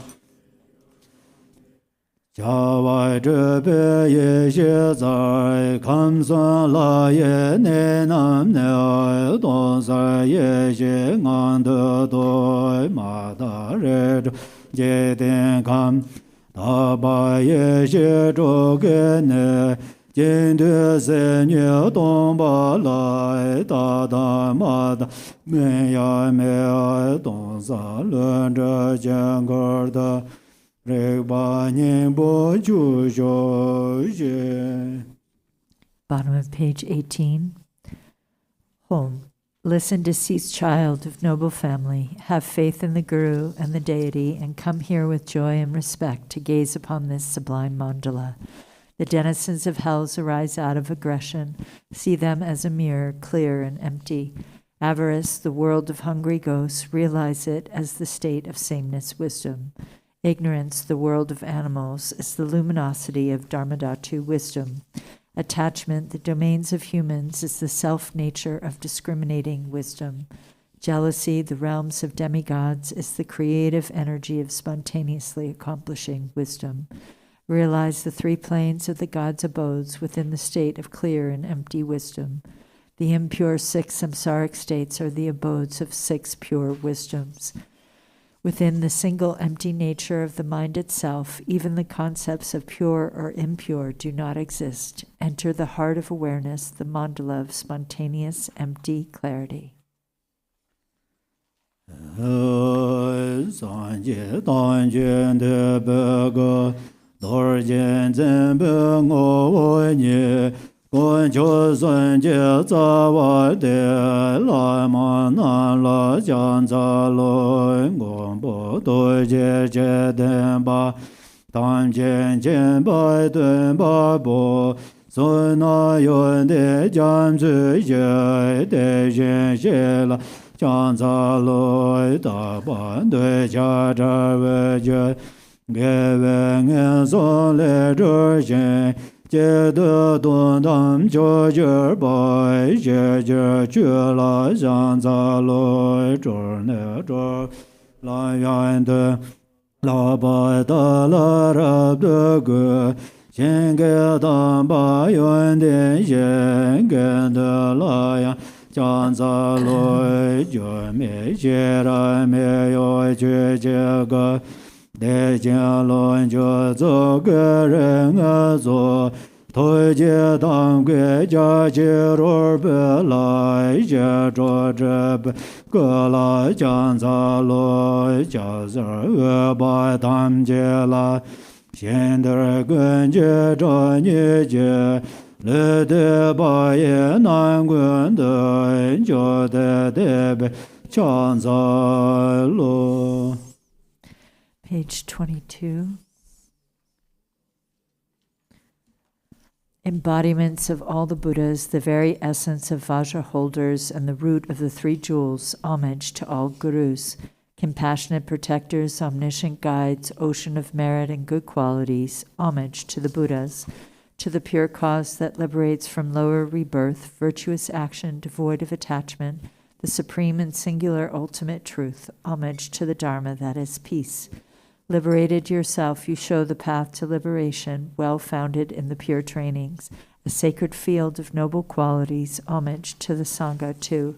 [SPEAKER 2] Cha wai zhe be ye xie zai, kam san la ye ne nam ne ai, don sar ye xie ngan de doi ma da re zhu, je den kam. Da ba ye xie zhou ge ne, jin de se nye dong ba lai, da da ma da, me ya me ai, dong sa lun zhe jian ge de, re ba nian bo ju zhou xie.
[SPEAKER 3] Bottom of page 18. Home. Listen, deceased child of noble family, have faith in the Guru and the deity, and come here with joy and respect to gaze upon this sublime mandala. The denizens of hells arise out of aggression. See them as a mirror, clear and empty. Avarice, the world of hungry ghosts, realize it as the state of sameness wisdom. Ignorance, the world of animals, is the luminosity of Dharmadhatu wisdom. Attachment, the domains of humans, is the self-nature of discriminating wisdom. Jealousy, the realms of demigods, is the creative energy of spontaneously accomplishing wisdom. Realize the three planes of the gods' abodes within the state of clear and empty wisdom. The impure six samsaric states are the abodes of six pure wisdoms. Within the single empty nature of the mind itself, even the concepts of pure or impure do not exist. Enter the heart of awareness, the mandala of spontaneous, empty clarity.
[SPEAKER 2] Kun cho sun je za wa de la ma na la jian za lo gong bo do je je den ba tan jian jian ba dun ba bo sun na yun de jian zui je de jian xie la jian za lo da ba dui jia zha wei je ge wei nge son le zhe xian Jie de dun dam jiu jiu bai jie jie ju la xiang za loi zhu ne zhu la yuan de la bai da la ra de gu xian ge dan ba yuan de xian ge de la yang jiang za loi ju me jie ra me yu jie jie ge de jian lun ju zu ge ren a zu Thôi jie dang gue jia jie ru be lai jie zhuo zhe be ge lai jiang za loi jia zi e bai tam jie la xian de gun jie zhe ni jie le de ba ye nan gun de jiu de be jiang za lo.
[SPEAKER 3] Page 22. Embodiments of all the Buddhas, the very essence of Vajra holders and the root of the three jewels, homage to all gurus, compassionate protectors, omniscient guides, ocean of merit and good qualities, homage to the Buddhas, to the pure cause that liberates from lower rebirth, virtuous action devoid of attachment, the supreme and singular ultimate truth, homage to the Dharma that is peace. Liberated yourself, you show the path to liberation, well founded in the pure trainings, a sacred field of noble qualities, homage to the Sangha too,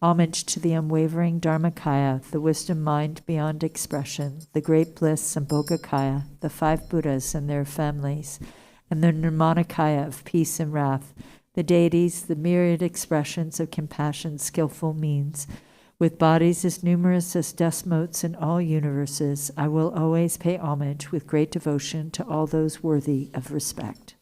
[SPEAKER 3] homage to the unwavering Dharmakaya, the wisdom mind beyond expression, the great bliss Sambhogakaya, the five Buddhas and their families, and the Nirmanakaya of peace and wrath, the deities, the myriad expressions of compassion, skillful means. With bodies as numerous as dust motes in all universes, I will always pay homage with great devotion to all those worthy of respect.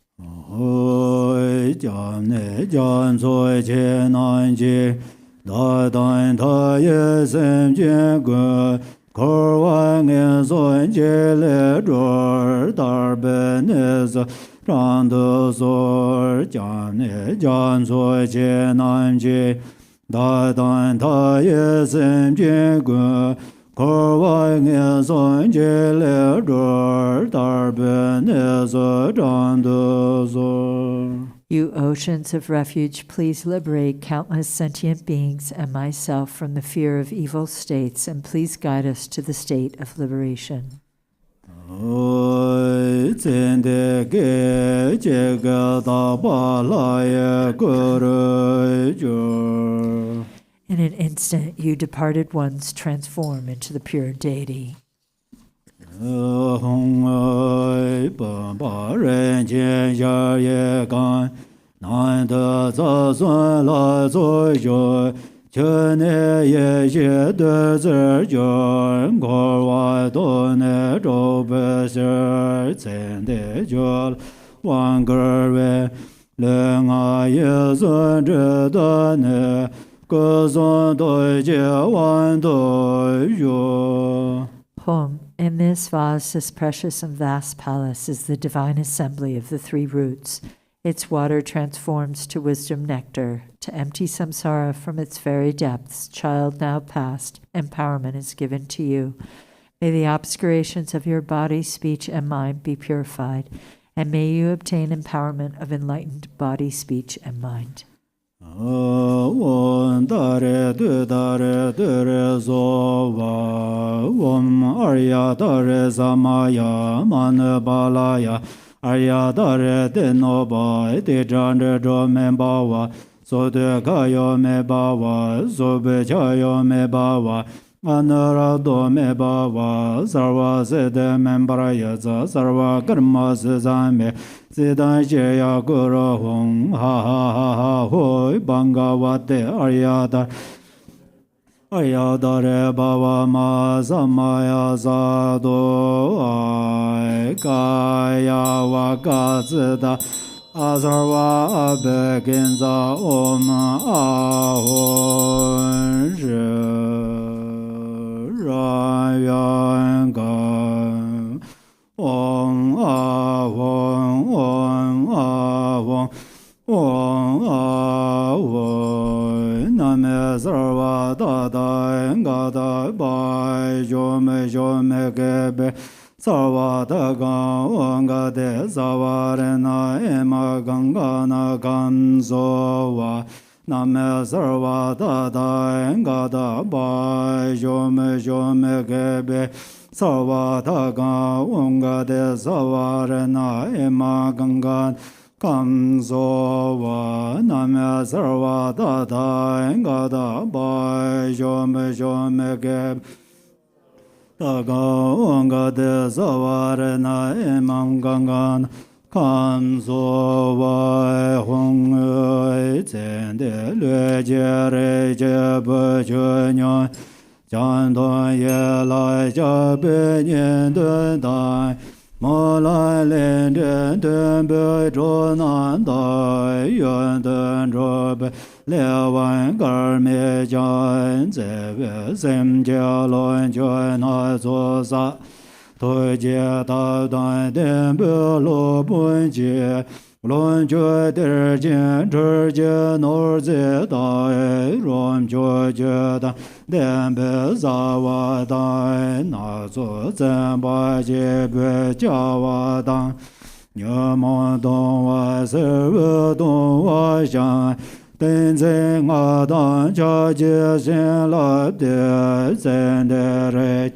[SPEAKER 2] Da dan ta ye sem je gu ko wa nge son je le ro dar be ne zo zhang de zo.
[SPEAKER 3] You oceans of refuge, please liberate countless sentient beings and myself from the fear of evil states, and please guide us to the state of liberation.
[SPEAKER 2] In
[SPEAKER 3] an instant, you departed ones transform into the pure deity.
[SPEAKER 2] Chene ye ye de zer jor ngor wa do ne zhou be ser zen de jor wang ger wei le nga ye zhen zhe de ne ge zong doi jie wan doi yu.
[SPEAKER 3] Poem. In this vase, this precious and vast palace, is the divine assembly of the three roots. Its water transforms to wisdom nectar. To empty samsara from its very depths, child now past, empowerment is given to you. May the obscurations of your body, speech, and mind be purified, and may you obtain empowerment of enlightened body, speech, and mind.
[SPEAKER 2] Om dare dare zo va Om Arya dare samaya man balaya Arya dare de no ba de jan de jo men ba wa so de ga yo me ba wa so be cha yo me ba wa Anara dome bava sarva sede membra yaza sarva karma sezame siddha jaya guru hong ha ha ha ha hoi bhangavate Aryadare bhava ma samaya sadho ai kaya vakasita asarva abhekinsa om ahon rayanga om ahon om ahon om ahon name sarva dada engada bai jome jome kebe sarva daga ongade savarena ema gangana kamsova name sarva dada engada bai jome jome kebe sarva daga ongade savarena ema gangana kamsova name sarva dada engada bai jome jome kebe daga ongade savarena emam gangan kamsova hong zende lue jere jebe jenyon jandon ye lai jabe nyen den dai mo lai len den den be zho nan dai yuan den zho be le wan gar me jian ze be sem jia luan jue na zuo sa tu jie da dan den be lo bun jie luan jue de jian zhi jie nor zi dai ruan jue jie da den be za wa dai na zuo zhen ba jie be jia wa dang Nyö mo dong wa se we dong wa xiang den zeng a dan cha jie xian la de zhen de re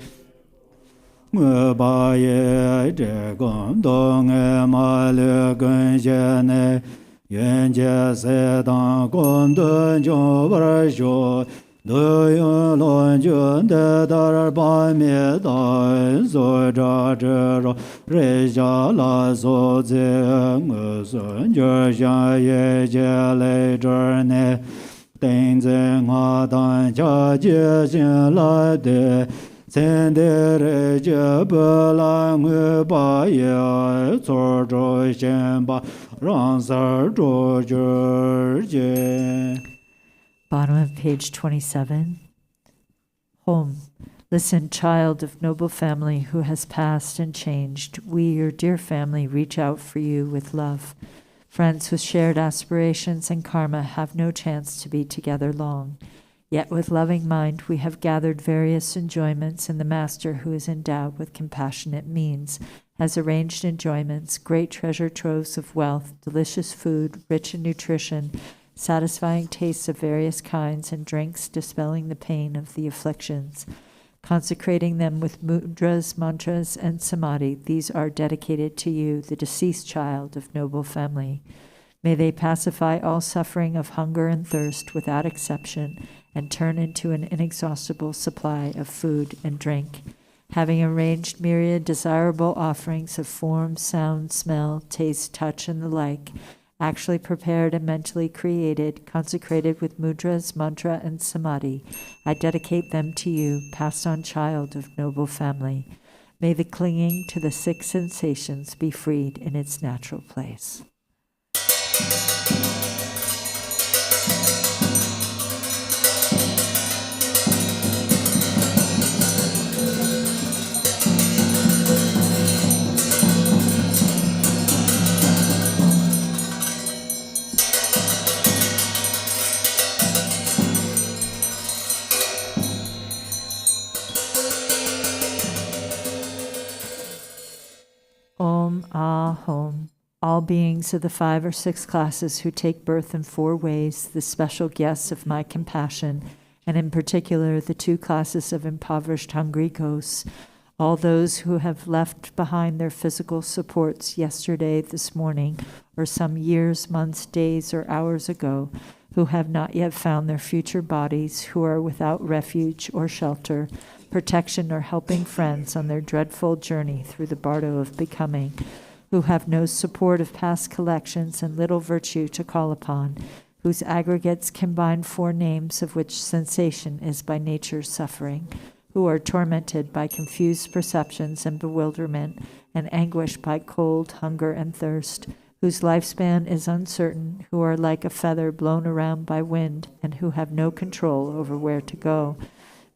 [SPEAKER 2] ngö ba ye zhe gong dong e ma le gen xie ne yuan jie se dang gong den jiong bar xiu de yun luan jun de dar ba mie dai zo zha zhe ro re xia la so zi ngö sun jie xia ye jie lei zhe ne den zeng a dan cha jie xian la de Sen de re jie be la ngö ba ye zuo zhou xian ba rang sar zhuo zhi jie.
[SPEAKER 3] Bottom of page 27. Home. Listen, child of noble family who has passed and changed. We, your dear family, reach out for you with love. Friends with shared aspirations and karma have no chance to be together long. Yet with loving mind we have gathered various enjoyments, and the Master, who is endowed with compassionate means, has arranged enjoyments, great treasure troves of wealth, delicious food, rich in nutrition, satisfying tastes of various kinds, and drinks dispelling the pain of the afflictions. Consecrating them with mudras, mantras, and samadhi, these are dedicated to you, the deceased child of noble family. May they pacify all suffering of hunger and thirst without exception, and turn into an inexhaustible supply of food and drink. Having arranged myriad desirable offerings of form, sound, smell, taste, touch, and the like, actually prepared and mentally created, consecrated with mudras, mantra, and samadhi, I dedicate them to you, passed on child of noble family. May the clinging to the six sensations be freed in its natural place. Om Ahom. All beings of the 5 or 6 classes who take birth in 4 ways, the special guests of my compassion, and in particular the 2 classes of impoverished hungry ghosts, all those who have left behind their physical supports yesterday, this morning, or some years, months, days, or hours ago, who have not yet found their future bodies, who are without refuge or shelter, protection or helping friends on their dreadful journey through the Bardo of becoming, who have no support of past collections and little virtue to call upon, whose aggregates combine 4 names of which sensation is by nature suffering, who are tormented by confused perceptions and bewilderment, and anguished by cold, hunger, and thirst, whose lifespan is uncertain, who are like a feather blown around by wind, and who have no control over where to go.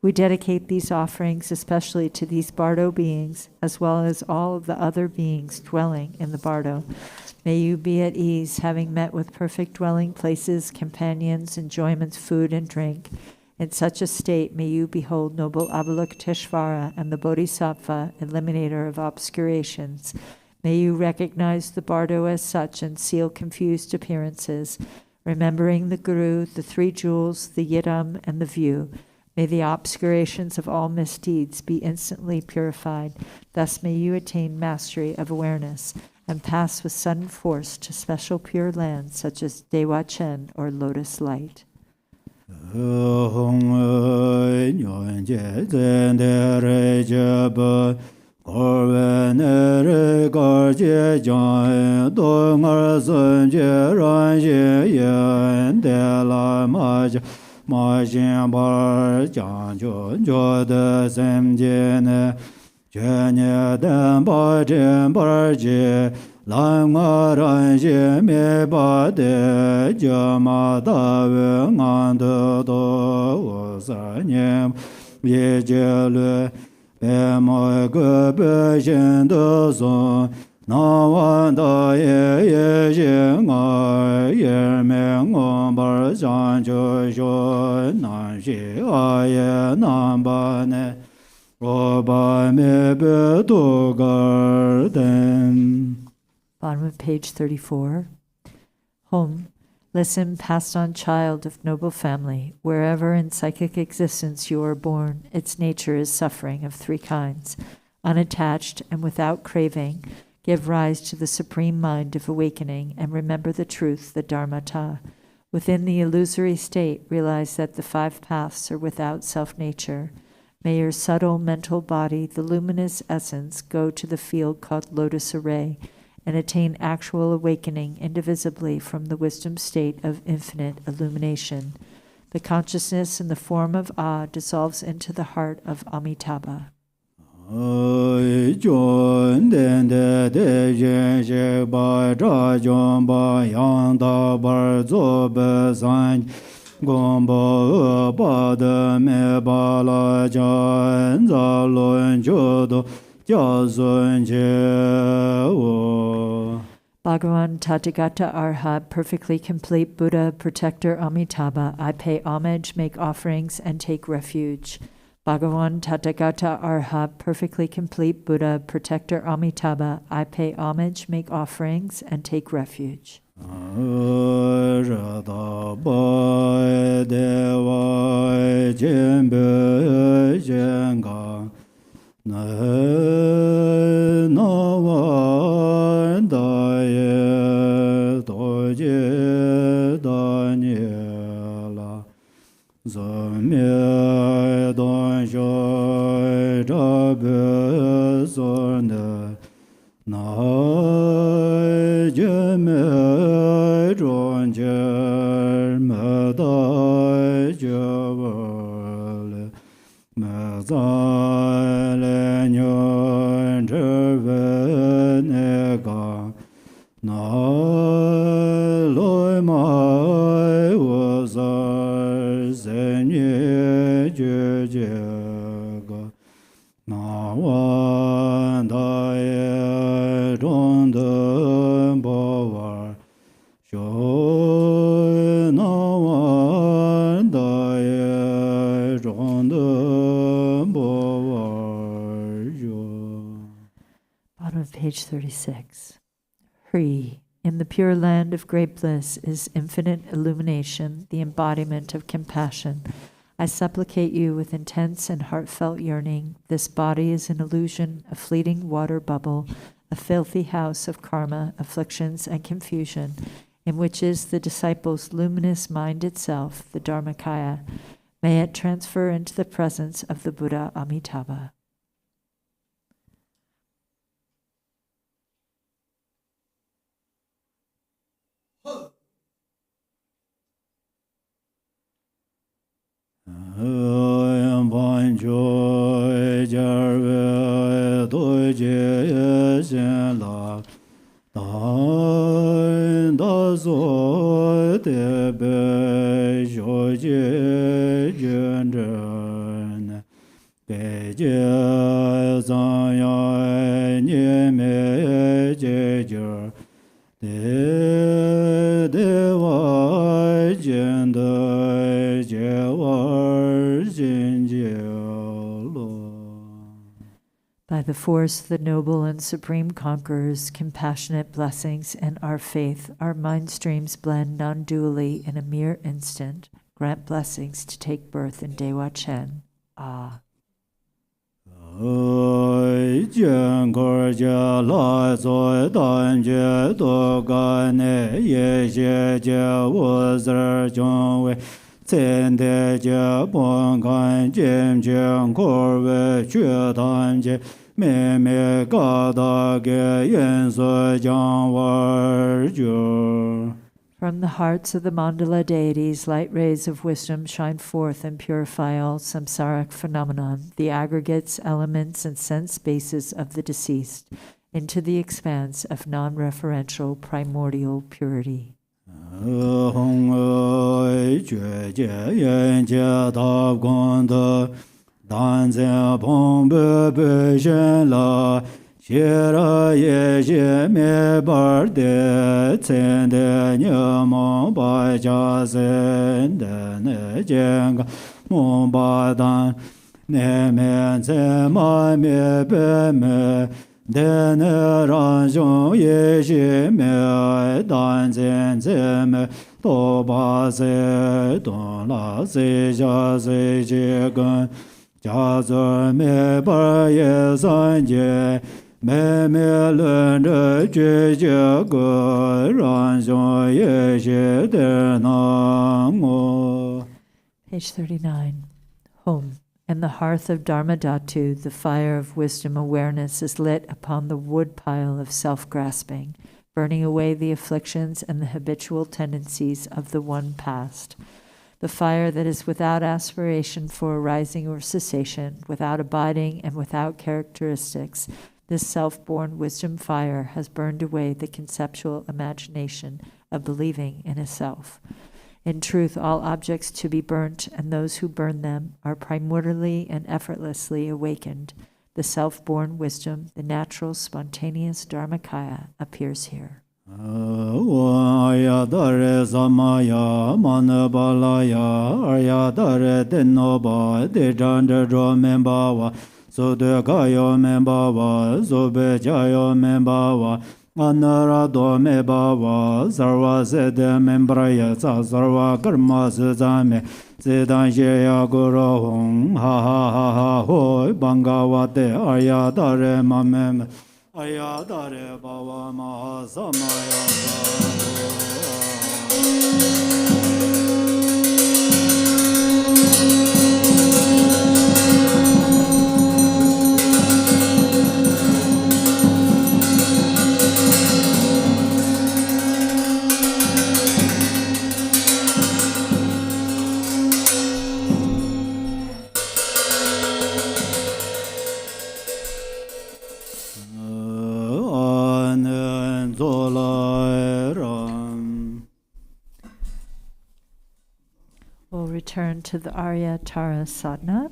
[SPEAKER 3] We dedicate these offerings especially to these Bardo beings, as well as all of the other beings dwelling in the Bardo. May you be at ease, having met with perfect dwelling places, companions, enjoyments, food, and drink. In such a state, may you behold noble Avalokiteshvara and the Bodhisattva, eliminator of obscurations. May you recognize the Bardo as such and seal confused appearances, remembering the Guru, the 3 jewels, the Yidam, and the view. May the obscurations of all misdeeds be instantly purified. Thus may you attain mastery of awareness and pass with sudden force to special pure lands such as Dewa Chen or Lotus Light.
[SPEAKER 2] Ma xin bar Jangchok jo de sem je ne je ne den ba jen bar je lang ma ran je me ba de je ma da we ngan de do wo sa nye ye je le be mo ge be jen de son na wan da ye ye nga ye me ngom bar jan jo jo nan shi a ye nan ba ne ro ba me be do garden.
[SPEAKER 3] Bottom of page 34. Home. Listen, passed on child of noble family, wherever in psychic existence you are born, its nature is suffering of 3 kinds. Unattached and without craving, give rise to the supreme mind of awakening and remember the truth, the Dharmata. Within the illusory state, realize that the 5 paths are without self-nature. May your subtle mental body, the luminous essence, go to the field called Lotus Array and attain actual awakening indivisibly from the wisdom state of infinite illumination. The consciousness in the form of Ah dissolves into the heart of Amitabha.
[SPEAKER 2] Jun den de de jen she ba zha jun ba yang da bar zo be san gong ba ba de me ba la jan za lun ju do jia sun che wo.
[SPEAKER 3] Bhagavan Tathagata Arhat, perfectly complete Buddha, protector Amitabha, I pay homage, make offerings, and take refuge. Bhagavan Tathagata Arhat, perfectly complete Buddha, protector Amitabha, I pay homage, make offerings, and take refuge.
[SPEAKER 2] Rada Bai Dewa Jembe Jenga Na Daye Doje Daniela Zamye Don Joy Rabe Zorne Na Jeme Ronjer Medai Jawale Mezale Nyon Jervenega Na Loi Mai Wazar Zenye Jejega Na Wandaye Ronde Bawar Sho Na Wandaye Ronde Bawar Jo.
[SPEAKER 3] Bottom of page 36. Hri. In the pure land of great bliss is infinite illumination, the embodiment of compassion. I supplicate you with intense and heartfelt yearning. This body is an illusion, a fleeting water bubble, a filthy house of karma, afflictions, and confusion. in which is the disciple's luminous mind itself, the Dharmakaya. May it transfer into the presence of the Buddha Amitabha. By the force of the noble and supreme conquerors, compassionate blessings, and our faith, our mind streams blend non-dually in a mere instant. Grant blessings to take birth in Dewa Chen. Ah. From the hearts of the mandala deities, light rays of wisdom shine forth and purify all samsaric phenomenon, the aggregates, elements, and sense spaces of the deceased, into the expanse of non-referential primordial purity.
[SPEAKER 2] Shira ye me barde tsende nyamo ba ja sen de ne jenga mo ba dan ne me ze ma me be me de ne ran jong ye ji me dan zen ze me to ba ze don la ze ja ze je gan ja zo me ba ye san je Page
[SPEAKER 3] 39. Home. In the hearth of Dharmadhatu, the fire of wisdom awareness is lit upon the wood pile of self-grasping, burning away the afflictions and the habitual tendencies of the one past. The fire that is without aspiration for arising or cessation, without abiding and without characteristics, this self-born wisdom fire has burned away the conceptual imagination of believing in a self. In truth, all objects to be burnt and those who burn them are primordially and effortlessly awakened. The self-born wisdom, the natural, spontaneous Dharmakaya, appears here.
[SPEAKER 2] Arya dare samaya manabalaya Arya dare denoba de janda dro membawa Sode kayo membawa Zobe jayo membawa Anara do mebawa Sarva sede membraya Sarva karma sezame Sedan sheya guru hong Ha ha ha ha hoi Bangawate Arya dare mamem Arya dare bhava maha samaya
[SPEAKER 3] We'll return to the Arya Tara Sadhana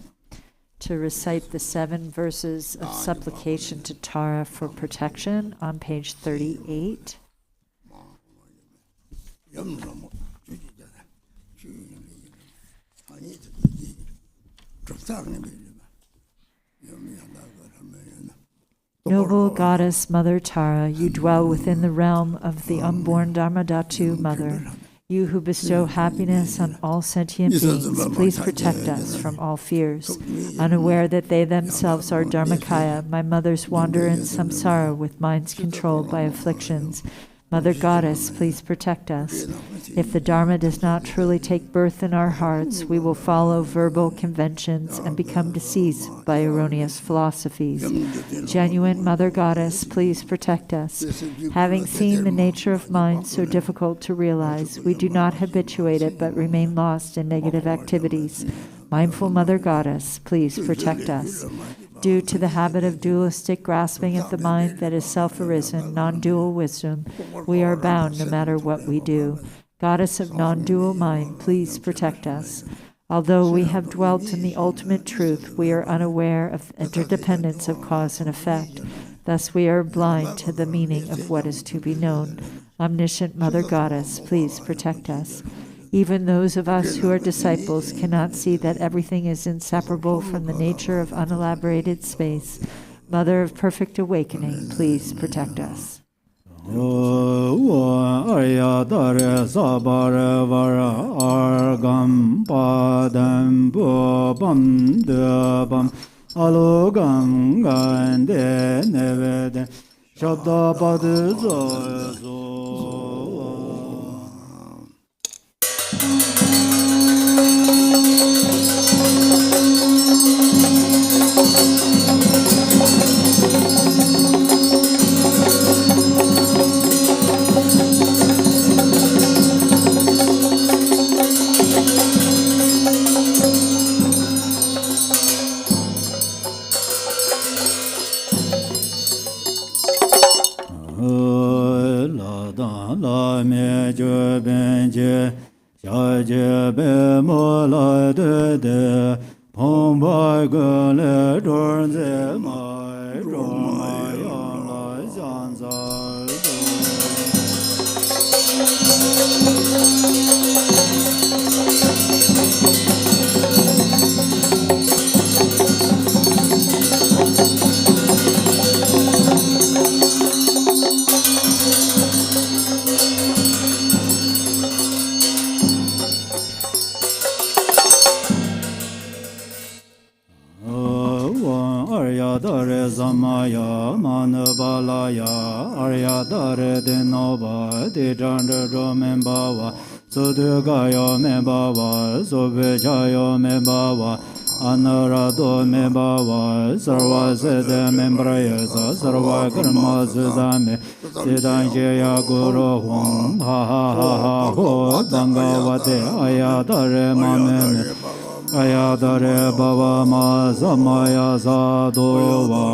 [SPEAKER 3] to recite the 7 verses of supplication to Tara for protection on page 38. Noble Goddess Mother Tara, you dwell within the realm of the unborn Dharmadhatu Mother. You who bestow happiness on all sentient beings, please protect us from all fears. Unaware that they themselves are Dharmakaya, my mothers wander in samsara with minds controlled by afflictions. Mother Goddess, please protect us. If the Dharma does not truly take birth in our hearts, we will follow verbal conventions and become deceased by erroneous philosophies. Genuine Mother Goddess, please protect us. Having seen the nature of mind so difficult to realize, we do not habituate it but remain lost in negative activities. Mindful Mother Goddess, please protect us. Due to the habit of dualistic grasping at the mind that is self-arisen, non-dual wisdom, we are bound no matter what we do. Goddess of non-dual mind, please protect us. Although we have dwelt in the ultimate truth, we are unaware of the interdependence of cause and effect. Thus we are blind to the meaning of what is to be known. Omniscient Mother Goddess, please protect us. Even those of us who are disciples cannot see that everything is inseparable from the nature of unelaborated space. Mother of perfect awakening, please protect us.
[SPEAKER 2] Arya dare sabare vara argam padam bam debam alogam gande nevede shabda padu zo. La me je ben je ja je be mo la de pom ba ge le dor ze mai ro ma ya la jan za Dare Samaya Manabalaya Arya Dare Denova Dejandra Membawa Sudugaya Membawa Subhechaya Membawa Anurado Membawa Sarva Sede Membrayasa Sarva Karma Sudame Sidanjaya Guru Hum Ha Ha Ha Ha Ho Dangavate Ayadare Mamene Ayadare Baba Ma Samaya Sadoyova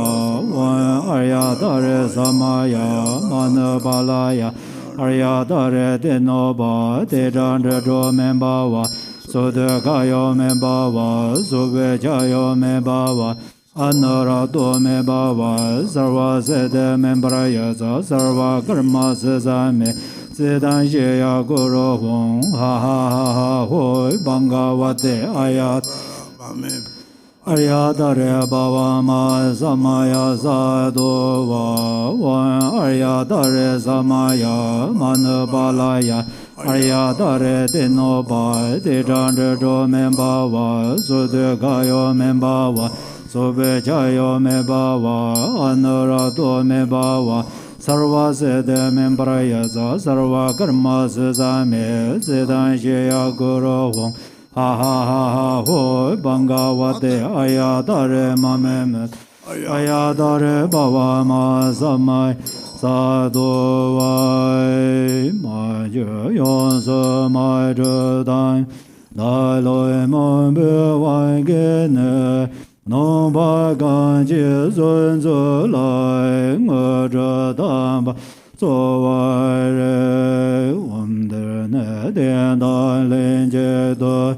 [SPEAKER 2] Ayadare Samaya Manabalaya Ayadare Denoba Dejandra Membawa Sudagayo Membawa Subhechayo Membawa Anurado Membawa Sarva Sede Membrayasa Sarva Karma Sesame Sidanjaya Guru Hum Ha Ha Ha Ha Hoi Bangavate Ayat Aryadare Baba Ma Samaya Sadova Aryadare Samaya Manabalaya Aryadare Denoba Dejandra Membawa Sudagayo Membawa Subhechayo Membawa Anurado Membawa Sarva Sede Membrayasa Sarva Karma Sesame Sidanjaya Guru Hum Ha Ha Ha Ha Hoi Bangavate Ayadare Mamemet Ayadare Baba Ma Samai Sadovai Ma Je Yon Se Ma Je Dan Dai Loi Mon Be Wai Gene Non Ba Gan Ji Zun Zu Lai Nge Zhe Dan Ba Zo Wai Re Wam De Ne Dian Dan Lin Je De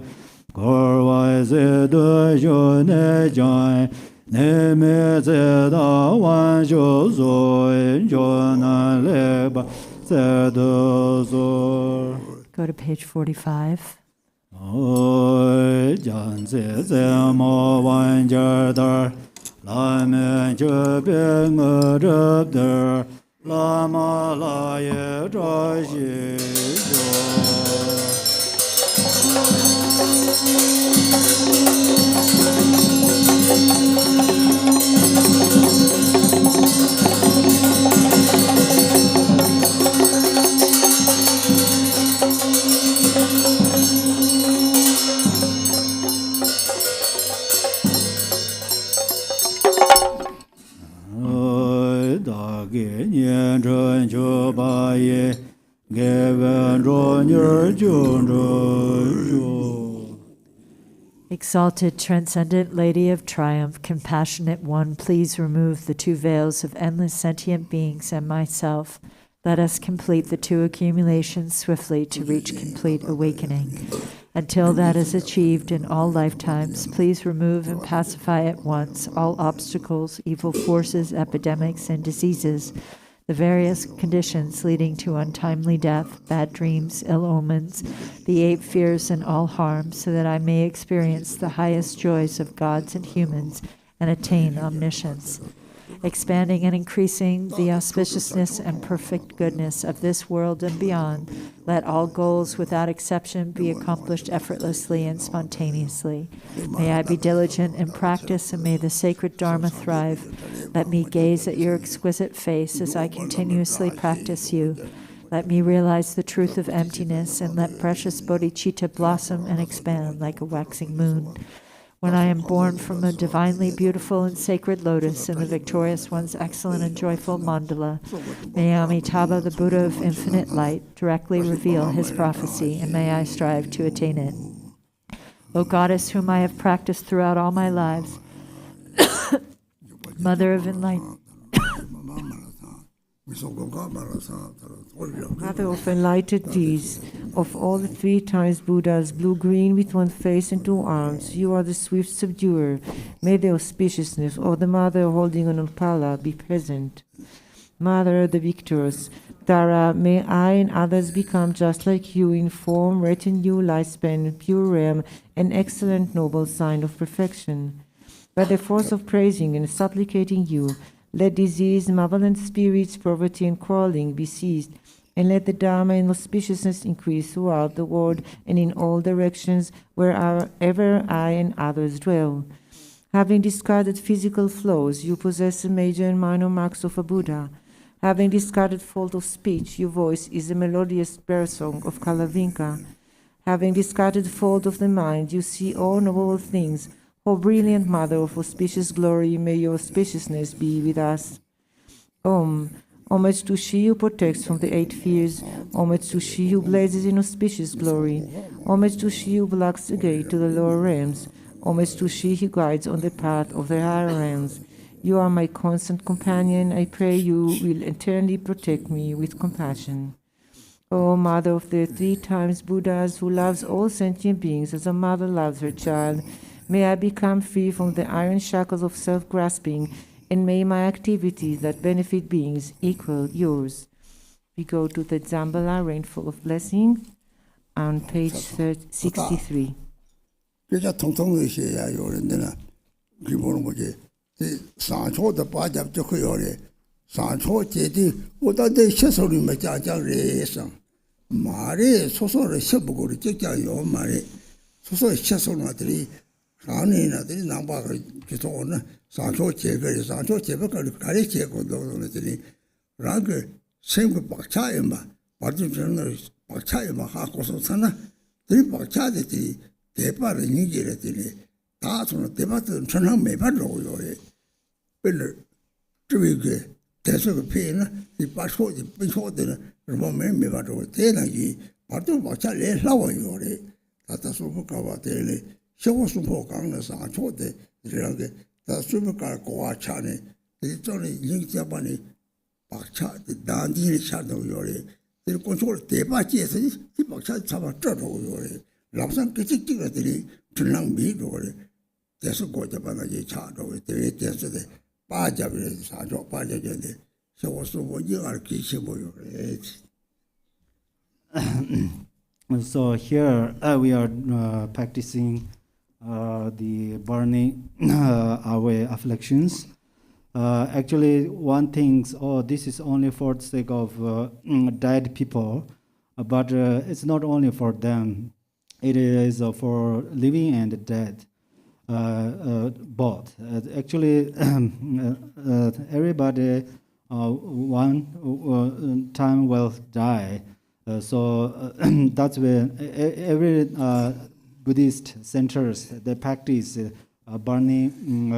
[SPEAKER 2] Kor Wai Se De Yu Ne Jai Ne Me Se Da Wan Shu Zui Yu Na Le Ba Se De Zu.
[SPEAKER 3] Go to page 45.
[SPEAKER 2] Oi jan se se mo wan jar dar la me je be nge zhe der la ma la ye zhe xi zhuo
[SPEAKER 3] Exalted, transcendent Lady of Triumph, compassionate one, please remove the two veils of endless sentient beings and myself. Let us complete the two accumulations swiftly to reach complete awakening. Until that is achieved in all lifetimes, please remove and pacify at once all obstacles, evil forces, epidemics, and diseases, the various conditions leading to untimely death, bad dreams, ill omens, the 8 fears, and all harm, so that I may experience the highest joys of gods and humans and attain omniscience. Expanding and increasing the auspiciousness and perfect goodness of this world and beyond, let all goals without exception be accomplished effortlessly and spontaneously. May I be diligent in practice, and may the sacred Dharma thrive. Let me gaze at your exquisite face as I continuously practice you. Let me realize the truth of emptiness, and let precious bodhicitta blossom and expand like a waxing moon. When I am born from a divinely beautiful and sacred lotus in the victorious one's excellent and joyful mandala, may Amitabha, the Buddha of infinite light, directly reveal his prophecy, and may I strive to attain it. O Goddess, whom I have practiced throughout all my lives, Mother of enlightenment,
[SPEAKER 4] Mother of enlightened deeds, of all the 3 times Buddhas, blue-green with 1 face and 2 arms, you are the swift subduer. May the auspiciousness of the Mother holding an upala be present. Mother, the victors, Tara, may I and others become just like you in form, retinue, lifespan, pure realm, an excellent noble sign of perfection. By the force of praising and supplicating you, let disease, malevolent spirits, poverty, and quarreling be ceased, and let the Dharma and auspiciousness increase throughout the world and in all directions wherever I and others dwell. Having discarded physical flaws, you possess the major and minor marks of a Buddha. Having discarded fault of speech, your voice is a melodious prayer song of Kalavinka. Having discarded fault of the mind, you see all noble things. O brilliant Mother of auspicious glory, may your auspiciousness be with us. Homage to she who protects from the 8 fears. Homage to she who blazes in auspicious glory. Homage to she who blocks the gate to the lower realms. Homage to she who guides on the path of the higher realms. You are my constant companion. I pray you will eternally protect me with compassion. O Mother of the 3 times Buddhas, who loves all sentient beings as a mother loves her child, may I become free from the iron shackles of self-grasping, and may my activities that benefit beings equal yours. We go to the Zambala, Rainfall of Blessing, on page 63.
[SPEAKER 1] Rāni nāmbā kito na sāngchō chēgari, sāngchō chēgari kāri chēgō dōgō tēni rāngi sēngu bākchā yamā, bārdu chēngu bākchā yamā hā kōsō tsāna tēni bākchā de tēni dēpā rā nīngi rā tēni tā tsōna dēpā tēni chānhā mēpā rōgō yō rē pēnā chūwī kē tēsō kē pē na tī bākchō tī pēnchō tēni rōgō mēpā rōgō tēnā kī bārdu bākchā lē hlāwa yō rē tātā sōpō kāwā tēni Shoko Sumpo Kanga Sang Chote, Rirage, the Supercar Goa Chane, the Johnny Ying Japani, Bakcha, the Dandi Shadow Yore, the control Tebachi, the Bakcha Saba Turtle Yore, Lapsan Kitty, Tunang Beat Yore, there's a go Japana Chado, the yesterday, Baja, Sanjo, Baja, so you are kissing Yore.
[SPEAKER 2] So here we are practicing the burning away afflictions. Actually, one thing, this is only for the sake of dead people, but it's not only for them. It is for living and dead, both. Actually, everybody one time will die. So that's where every Buddhist centers they practice burning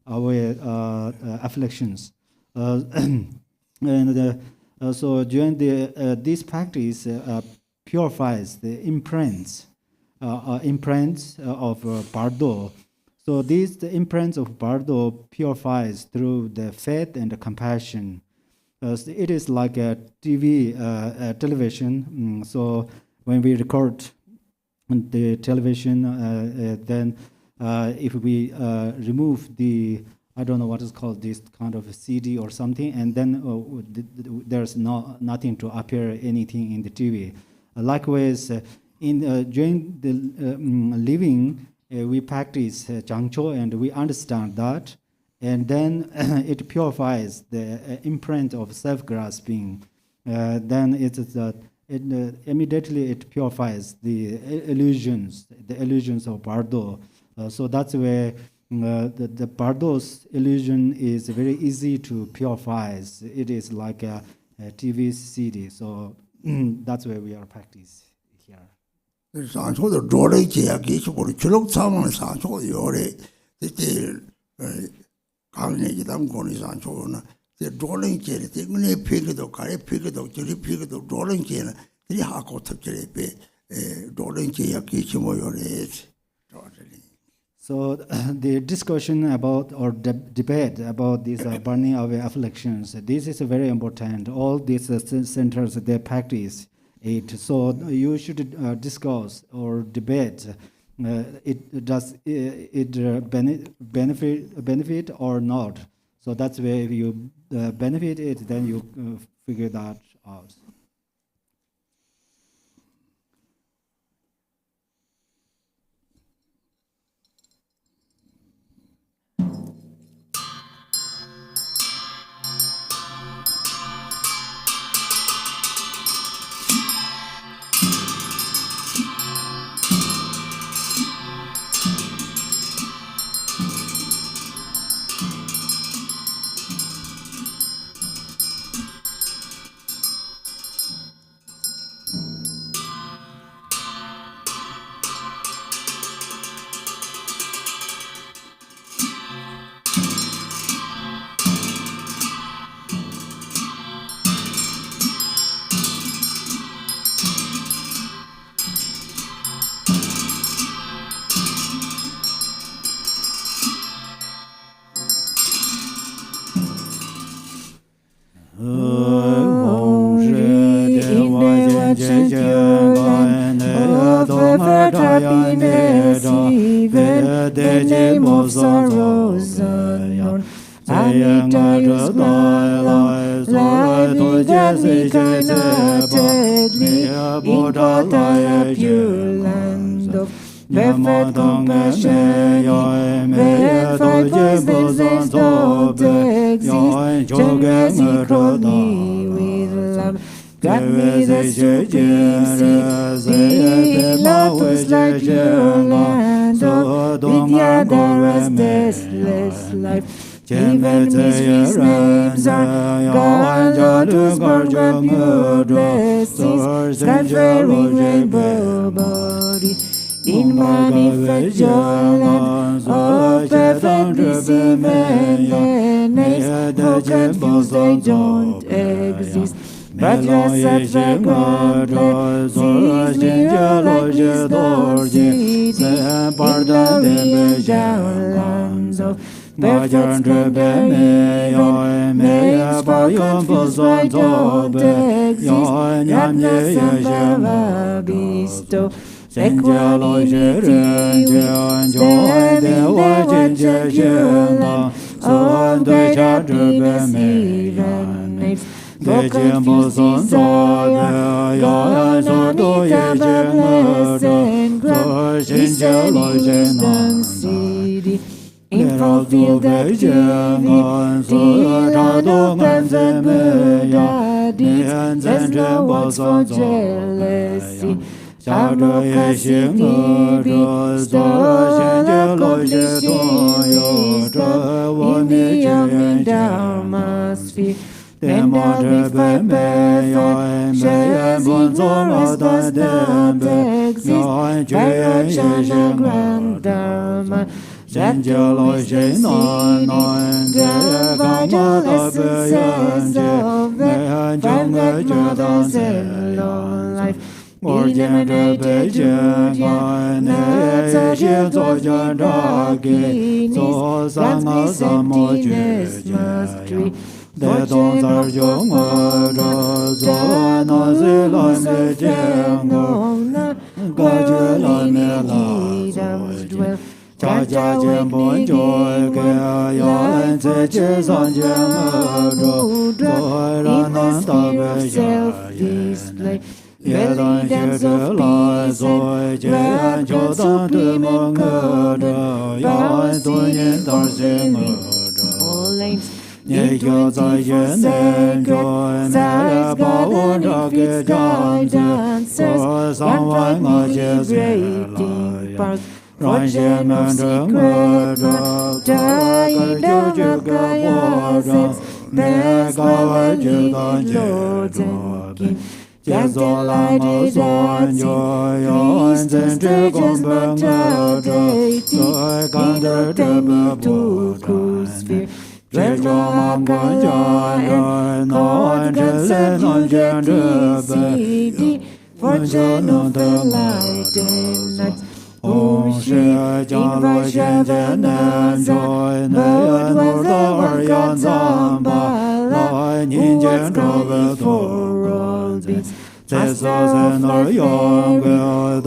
[SPEAKER 2] away afflictions, and so during this practice, purifies the imprints of Bardo. So the imprints of Bardo purifies through the faith and the compassion. It is like a television. So when we record the television, then if we remove the, I don't know what is called, this kind of a CD or something, and then there's nothing to appear anything in the TV. Likewise, during the living, we practice Jangchok and we understand that, and then it purifies the imprint of self-grasping. Then immediately it purifies the illusions of Bardo. So that's where the Bardo's illusion is very easy to purify. It is like a TV CD. So that's where we are practice here.
[SPEAKER 1] 산초도 조례 제약이 우리 기록 참은 산초 요래 이때 강내기 담고니 산초는 제 조례 제리 때문에 피기도 가래 피기도 저리 피기도 조례 제는 이 하고 특별히 조례 제약이 뭐요래.
[SPEAKER 2] So the discussion about or debate about these burning away afflictions, this is very important. All these centers, they practice it. So you should discuss or debate. Does it benefit or not? So that's where if you benefit it, then you figure that out.
[SPEAKER 4] The name of sorrows unknown, Amita use my life, living unrecognitedly, in Pattaya pure land of perfect compassion, where five persons exalt exist, generous synchrony with love. Grant me the supremacy, lotus like pure land of Vidyadhara's deathless life. Even mysteries names are God, lotus born, grant pure blessings, sky-faring rainbow body. In manifest joy land of perfect receiving names, how confused they don't exist. Vajrasattva grant sees me like his Lord city, in lovely lands of perfect splendor, even names for confused I don't exist. Ratnasambhava bestow equanimity, standing there watching pure land, all great happiness even names. For confused desire, God Amita blessing grant, Eastern wisdom city. In fulfilled activity, land of perfect Buddha deeds, there's no words for jealousy. Shadow city, still accomplishing wisdom in the young Dharma sphere. Endowed with five perfections, ignorance does not exist. By Rochana Grand Dharma, Satyalogisity, the vital essences of the five great mothers in long life.
[SPEAKER 2] Eliminated Julia, Natsa Zoja Dragi, Grants me emptiness, mastery. De Don Sarjong Zono Zilon Jengo, Gajula Mela, Jaja Jembo Joy, Gayan Teches on Jembo, Doran self-display. Yedan Shedela Zoy Jan Jodan Tumong Yan Tunyin Darsing
[SPEAKER 4] all lanes.
[SPEAKER 2] Into its sacred size, God and its guidances, grant me liberating powers. For genuine secret, dying down of Gaia sets, best melody, lords and kings. Just all I did dance, peace to stages mentalities, take me to cruise-sphere. Dreadlock and court consecutive TCD, fortune of the light and night. Oh, she invite heaven and joy, but with the Arya Zambala, what's come before all beings. Jesus and our young girl,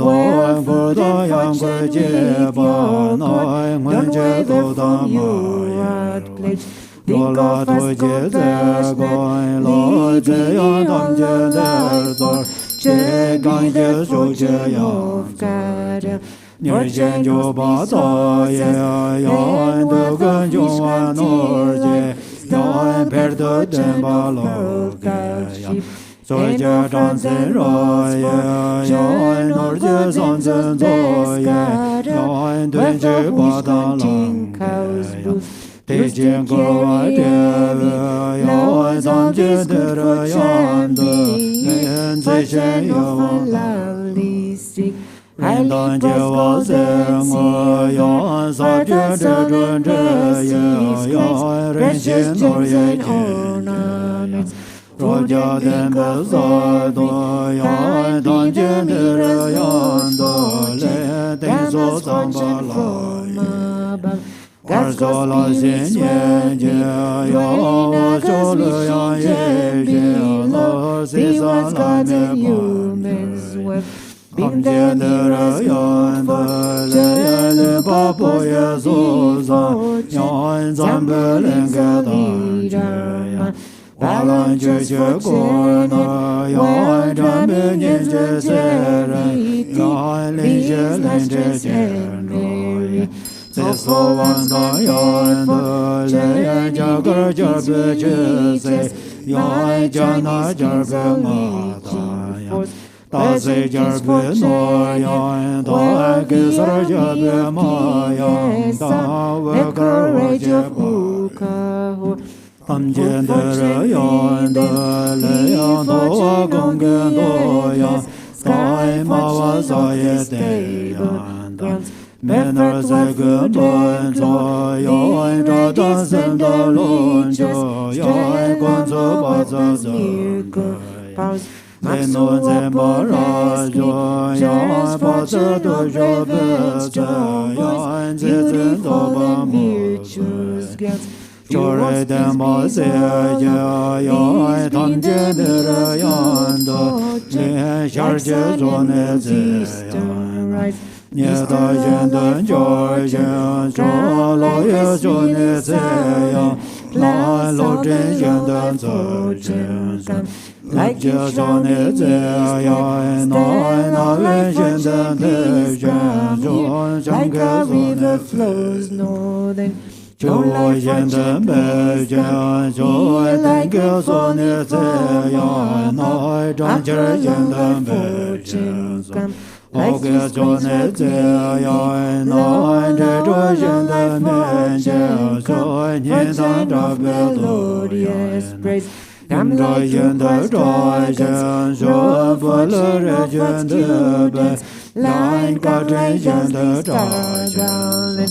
[SPEAKER 2] for the young Jeba, knowing when Jedo the Maya pledge. Think of us compassionate, Lord, Jayadam Jedazor, Chegan Jesu of God. Nirjen Jobata, Yan Dugan Joan Orje, Yan Perdo Dembalo, Gaship. Soja Tansen Roya, Yan Orje Sonsen Zoya, Yan Dunje Badalang, Teaching Goa, Yan Sanjin Dera Yan, and Session of lovely sick. I don't was Yan Sajid Yan resistance and ornaments. Roja Dembazado, Yan Tanjin Yan, Dole, Tenso Sambala, Garzola Senye, Yan, Solo Yan, Lord, Caesar, gods and humans were. Bim Dendera Yan, Yan, Papoya Zoza, Yan, Zambel and Gadira. Balan Judge Gorna, Yan, Jamin Jezeri, Yan, Angel and Jezeri. Seso Wanda Yan, Yan, Jagar Jarbe Jeze, Yan, Jana Jarbe Mata. Tase Jarbe Noyan, Da Kisar Jarbe Mayan, Da Wakar Jabuka. Amjendera Yan, Da Leyan, Da Gongen Doyan, Sky Mawa Sayete Yan. Menar Segun Boyan, Yan, Da Dansen Da Lonjo, Yan, Gonzo Baza. Meno Zembara, Yan, Pazza Dojo Besta, Yan, Zizin Doba Virtues Gans. Jore Demba Seja, Yan, Tanjendera Yan, Da, Sharje Zone Zeyan. Nieta Jendan Georgian, Jolo Yezone Zeyan, La Lodin Jendan Zojan. Like Jezone Zeyan, Na Jendan Dejan, like a river flows northern. Joy Jendan Bejan, Joy like Jezone Zeyan, Na Jendan Bejan. Oge Jone Zeyan, Na Jendan Bejan, Joy Nidan Melodious praise. Namdo Yenda Joyan, Jo Bolore Jenda Be, Line Garchen Yenda Joyan.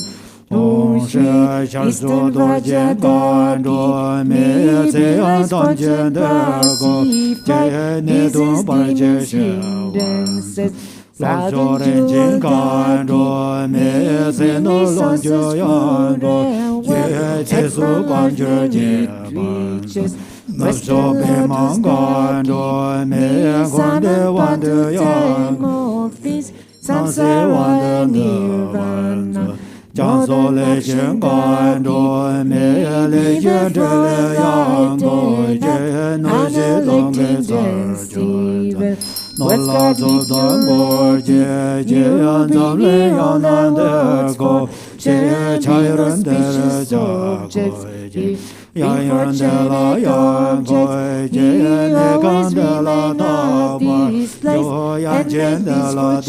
[SPEAKER 2] 同时，小速度间关注每次阳当间的歌，接你东巴接是老少人间关注每次努龙就阳着，接次速关注接班子。老少别忙关注每关的完的阳光，上次完的nirvana。将所类型关注每类型这类阳光，接那些东北字就诺拉走的我接让咱们要难的过，接恰有人的家国接。样样的啦阳光，接你刚的啦大把，有样见的啦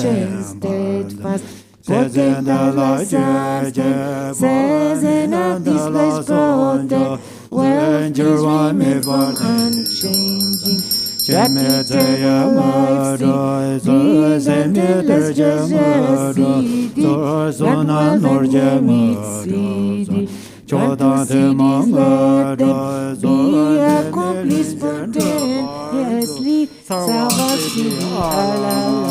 [SPEAKER 2] 灯板。says in the light, says in this place protect, when you want me for unchanging. Gratitude for life, says in the jealousy, Yankman Mitsidi, Chota Manga, be accomplished spontaneously, Salvati Allah.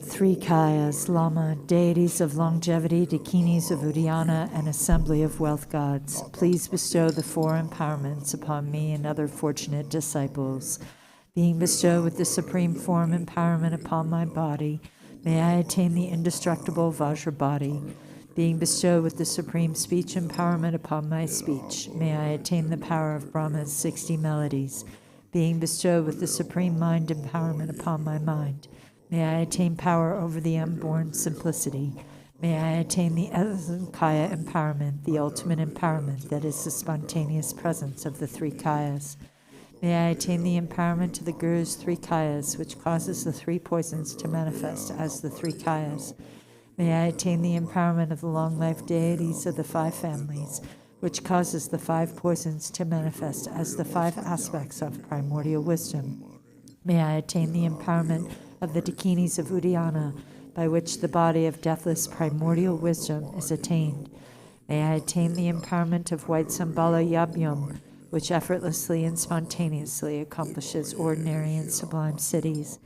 [SPEAKER 3] Three Kayas, Lama, deities of longevity, dakinis of Uddiyana, and assembly of wealth gods, please bestow the four empowerments upon me and other fortunate disciples. Being bestowed with the supreme form empowerment upon my body, may I attain the indestructible Vajra body. Being bestowed with the supreme speech empowerment upon my speech, may I attain the power of Brahma's 60 melodies. Being bestowed with the supreme mind empowerment upon my mind, may I attain power over the unborn simplicity. May I attain the Kaya empowerment, the ultimate empowerment that is the spontaneous presence of the three Kayas. May I attain the empowerment to the Guru's three Kayas, which causes the three poisons to manifest as the three Kayas. May I attain the empowerment of the long-life deities of the five families, which causes the five poisons to manifest as the five aspects of primordial wisdom. May I attain the empowerment of the dakinis of Uddiyana, by which the body of deathless primordial wisdom is attained. May I attain the empowerment of white Sambala Yabyam, which effortlessly and spontaneously accomplishes ordinary and sublime cities.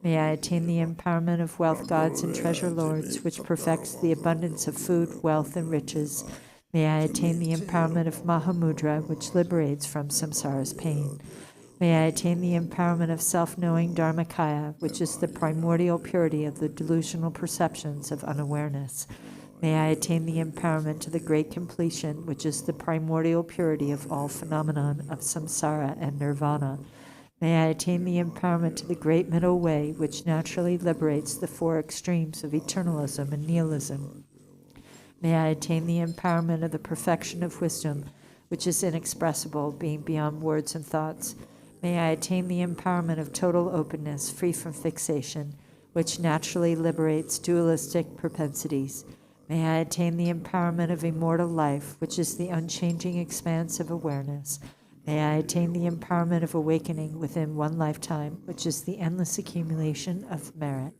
[SPEAKER 3] May I attain the empowerment of wealth gods and treasure lords, which perfects the abundance of food, wealth, and riches. May I attain the empowerment of Mahamudra, which liberates from samsara's pain. May I attain the empowerment of self-knowing Dharmakaya, which is the primordial purity of the delusional perceptions of unawareness. May I attain the empowerment to the great completion, which is the primordial purity of all phenomenon of samsara and nirvana. May I attain the empowerment to the great middle way, which naturally liberates the four extremes of eternalism and nihilism. May I attain the empowerment of the perfection of wisdom, which is inexpressible, being beyond words and thoughts. May I attain the empowerment of total openness, free from fixation, which naturally liberates dualistic propensities. May I attain the empowerment of immortal life, which is the unchanging expanse of awareness. May I attain the empowerment of awakening within one lifetime, which is the endless accumulation of merit.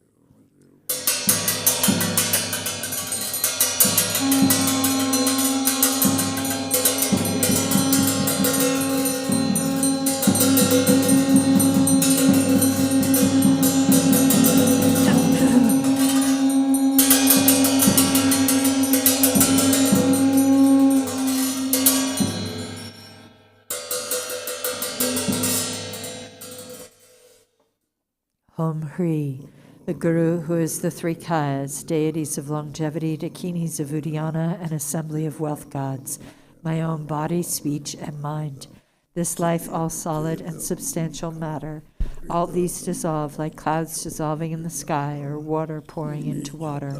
[SPEAKER 3] Om Hri, the Guru who is the three Kayas, deities of longevity, dakinis of Uddiyana, and assembly of wealth gods, my own body, speech, and mind. This life, all solid and substantial matter, all these dissolve like clouds dissolving in the sky or water pouring into water.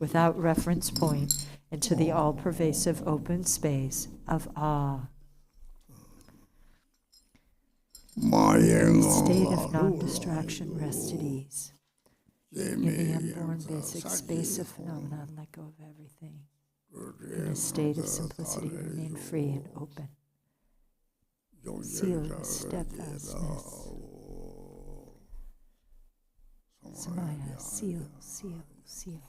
[SPEAKER 3] without reference point, into the all-pervasive open space of awe. In the state of non-distraction, rest at ease. In the unborn basic space of phenomena, let go of everything. In a state of simplicity, remain free and open. Seal with steadfastness. Samaya, seal, seal, seal.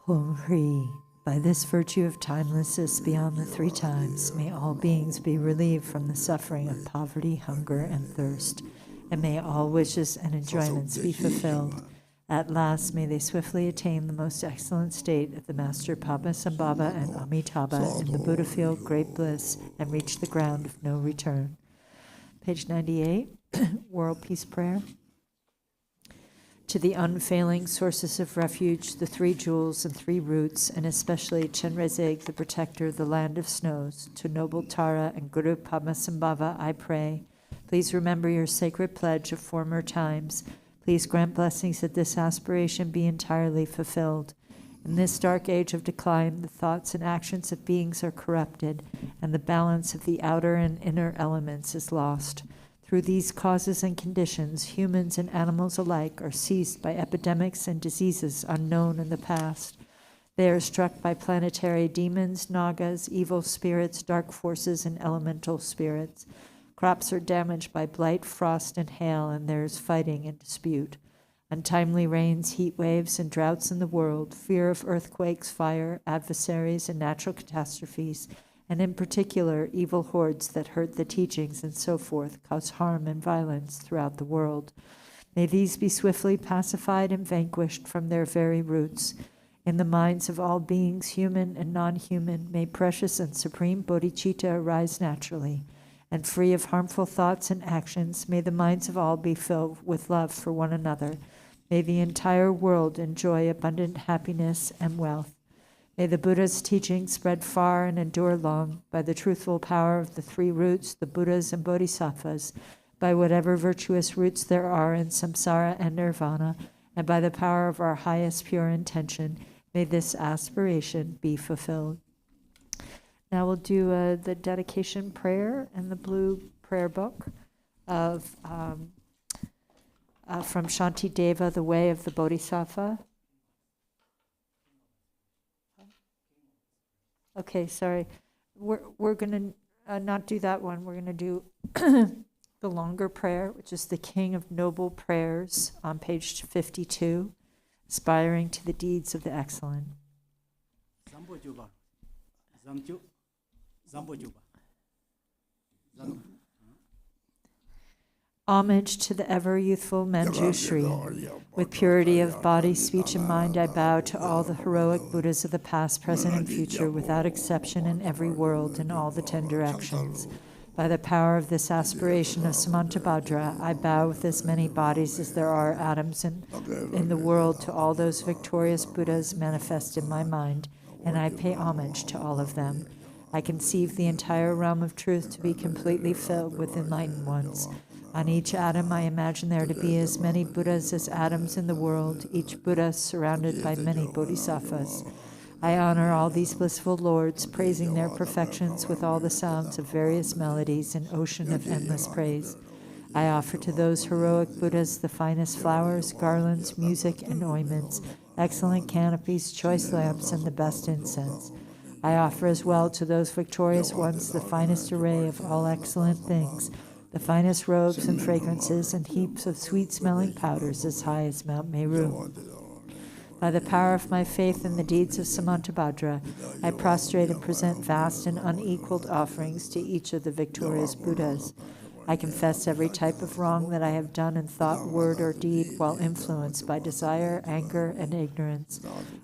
[SPEAKER 3] Om Hri. By this virtue of timelessness beyond the three times, may all beings be relieved from the suffering of poverty, hunger, and thirst, and may all wishes and enjoyments be fulfilled. At last, may they swiftly attain the most excellent state of the Master Padmasambhava and Amitabha in the Buddha field, great bliss, and reach the ground of no return. Page 98, World Peace Prayer. To the unfailing sources of refuge, the three jewels and three roots, and especially Chenrezig, the protector of the land of snows, to noble Tara and Guru Padmasambhava, I pray. Please remember your sacred pledge of former times. Please grant blessings that this aspiration be entirely fulfilled. In this dark age of decline, the thoughts and actions of beings are corrupted, and the balance of the outer and inner elements is lost. Through these causes and conditions, humans and animals alike are seized by epidemics and diseases unknown in the past. They are struck by planetary demons, nagas, evil spirits, dark forces, and elemental spirits. Crops are damaged by blight, frost, and hail, and there is fighting and dispute. Untimely rains, heat waves, and droughts in the world, fear of earthquakes, fire, adversaries, and natural catastrophes, and in particular, evil hordes that hurt the teachings and so forth, cause harm and violence throughout the world. May these be swiftly pacified and vanquished from their very roots. In the minds of all beings, human and non-human, may precious and supreme bodhicitta arise naturally, and free of harmful thoughts and actions, may the minds of all be filled with love for one another. May the entire world enjoy abundant happiness and wealth. May the Buddha's teaching spread far and endure long by the truthful power of the three roots, the Buddhas and Bodhisattvas, by whatever virtuous roots there are in samsara and nirvana, and by the power of our highest pure intention, may this aspiration be fulfilled. Now we'll do the dedication prayer in the blue prayer book of from Shantideva, the Way of the Bodhisattva. Okay, sorry. We're going to not do that one. We're going to do the longer prayer, which is the King of Noble Prayers on page 52, aspiring to the deeds of the excellent. Homage to the ever-youthful Manjushri. With purity of body, speech, and mind, I bow to all the heroic Buddhas of the past, present, and future, without exception in every world, in all the 10 directions. By the power of this aspiration of Samantabhadra, I bow with as many bodies as there are atoms in the world to all those victorious Buddhas manifest in my mind, and I pay homage to all of them. I conceive the entire realm of truth to be completely filled with enlightened ones. On each atom, I imagine there to be as many Buddhas as atoms in the world, each Buddha surrounded by many bodhisattvas. I honor all these blissful lords, praising their perfections with all the sounds of various melodies, an ocean of endless praise. I offer to those heroic Buddhas the finest flowers, garlands, music, and ointments, excellent canopies, choice lamps, and the best incense. I offer as well to those victorious ones the finest array of all excellent things, the finest robes and fragrances, and heaps of sweet-smelling powders as high as Mount Meru. By the power of my faith in the deeds of Samantabhadra, I prostrate and present vast and unequaled offerings to each of the victorious Buddhas. I confess every type of wrong that I have done in thought, word, or deed while influenced by desire, anger, and ignorance.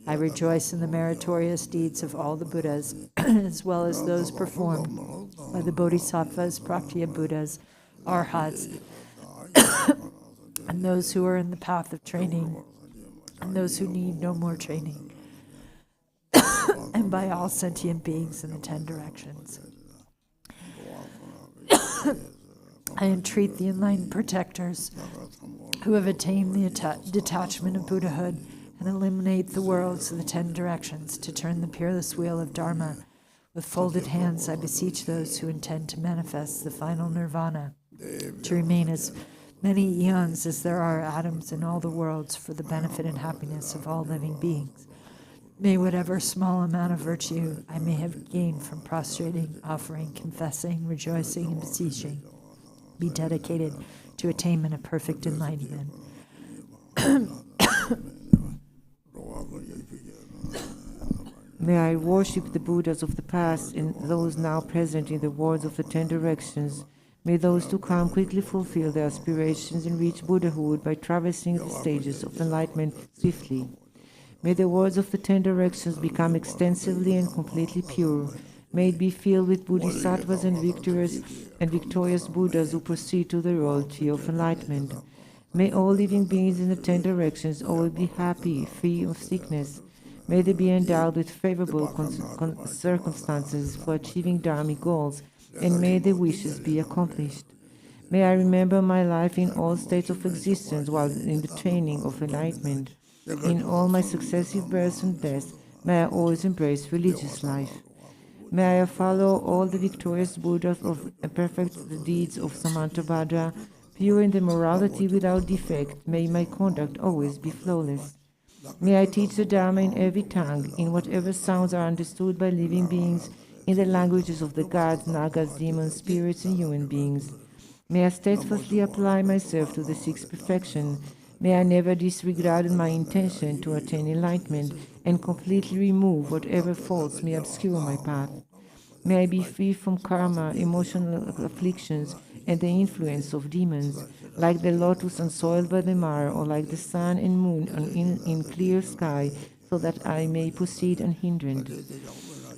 [SPEAKER 3] I rejoice in the meritorious deeds of all the Buddhas, as well as those performed by the Bodhisattvas, Praktya Buddhas, Arhats, and those who are in the path of training, and those who need no more training, and by all sentient beings in the 10 directions. I entreat the enlightened protectors who have attained the detachment of Buddhahood and eliminate the worlds of the 10 directions to turn the peerless wheel of Dharma. With folded hands, I beseech those who intend to manifest the final nirvana to remain as many eons as there are atoms in all the worlds for the benefit and happiness of all living beings. May whatever small amount of virtue I may have gained from prostrating, offering, confessing, rejoicing, and beseeching be dedicated to attainment of perfect enlightenment.
[SPEAKER 4] May I worship the Buddhas of the past and those now present in the worlds of the 10 directions. May those to come quickly fulfill their aspirations and reach Buddhahood by traversing the stages of enlightenment swiftly. May the worlds of the 10 directions become extensively and completely pure. May it be filled with bodhisattvas and victorious Buddhas who proceed to the royalty of enlightenment. May all living beings in the 10 directions always be happy, free of sickness. May they be endowed with favorable circumstances for achieving dharmic goals, and may their wishes be accomplished. May I remember my life in all states of existence while in the training of enlightenment. In all my successive births and deaths, may I always embrace religious life. May I follow all the victorious Buddhas of perfect deeds of Samantabhadra, pure in the morality without defect. May my conduct always be flawless. May I teach the Dharma in every tongue, in whatever sounds are understood by living beings, in the languages of the gods, nagas, demons, spirits, and human beings. May I steadfastly apply myself to the sixth perfection. May I never disregard my intention to attain enlightenment and completely remove whatever faults may obscure my path. May I be free from karma, emotional afflictions, and the influence of demons, like the lotus unsoiled by the mire, or like the sun and moon in clear sky, so that I may proceed unhindered.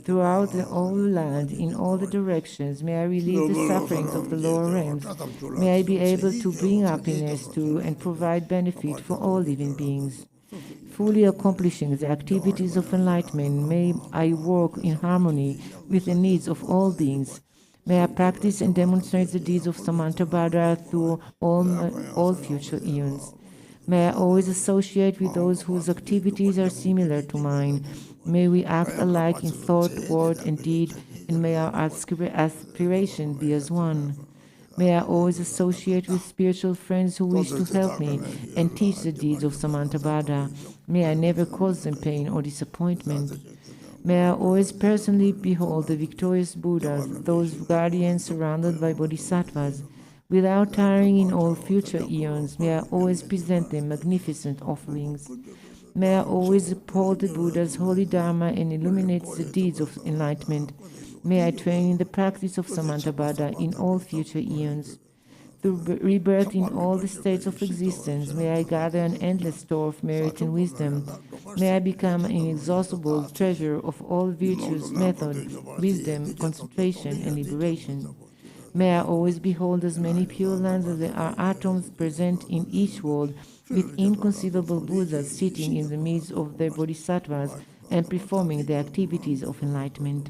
[SPEAKER 4] Throughout the whole land, in all the directions, may I relieve the sufferings of the lower realms. May I be able to bring happiness to and provide benefit for all living beings. Fully accomplishing the activities of enlightenment, may I work in harmony with the needs of all beings. May I practice and demonstrate the deeds of Samantabhadra through all future eons. May I always associate with those whose activities are similar to mine. May we act alike in thought, word, and deed, and may our aspiration be as one. May I always associate with spiritual friends who wish to help me and teach the deeds of Samantabhadra. May I never cause them pain or disappointment. May I always personally behold the victorious Buddhas, those guardians surrounded by bodhisattvas. Without tiring in all future eons, may I always present them magnificent offerings. May I always uphold the Buddha's holy Dharma and illuminate the deeds of enlightenment. May I train in the practice of Samantabhadra in all future eons. Through rebirth in all the states of existence, may I gather an endless store of merit and wisdom. May I become an inexhaustible treasure of all virtues, method, wisdom, concentration, and liberation. May I always behold as many pure lands as there are atoms present in each world, with inconceivable Buddhas sitting in the midst of their bodhisattvas and performing the activities of enlightenment.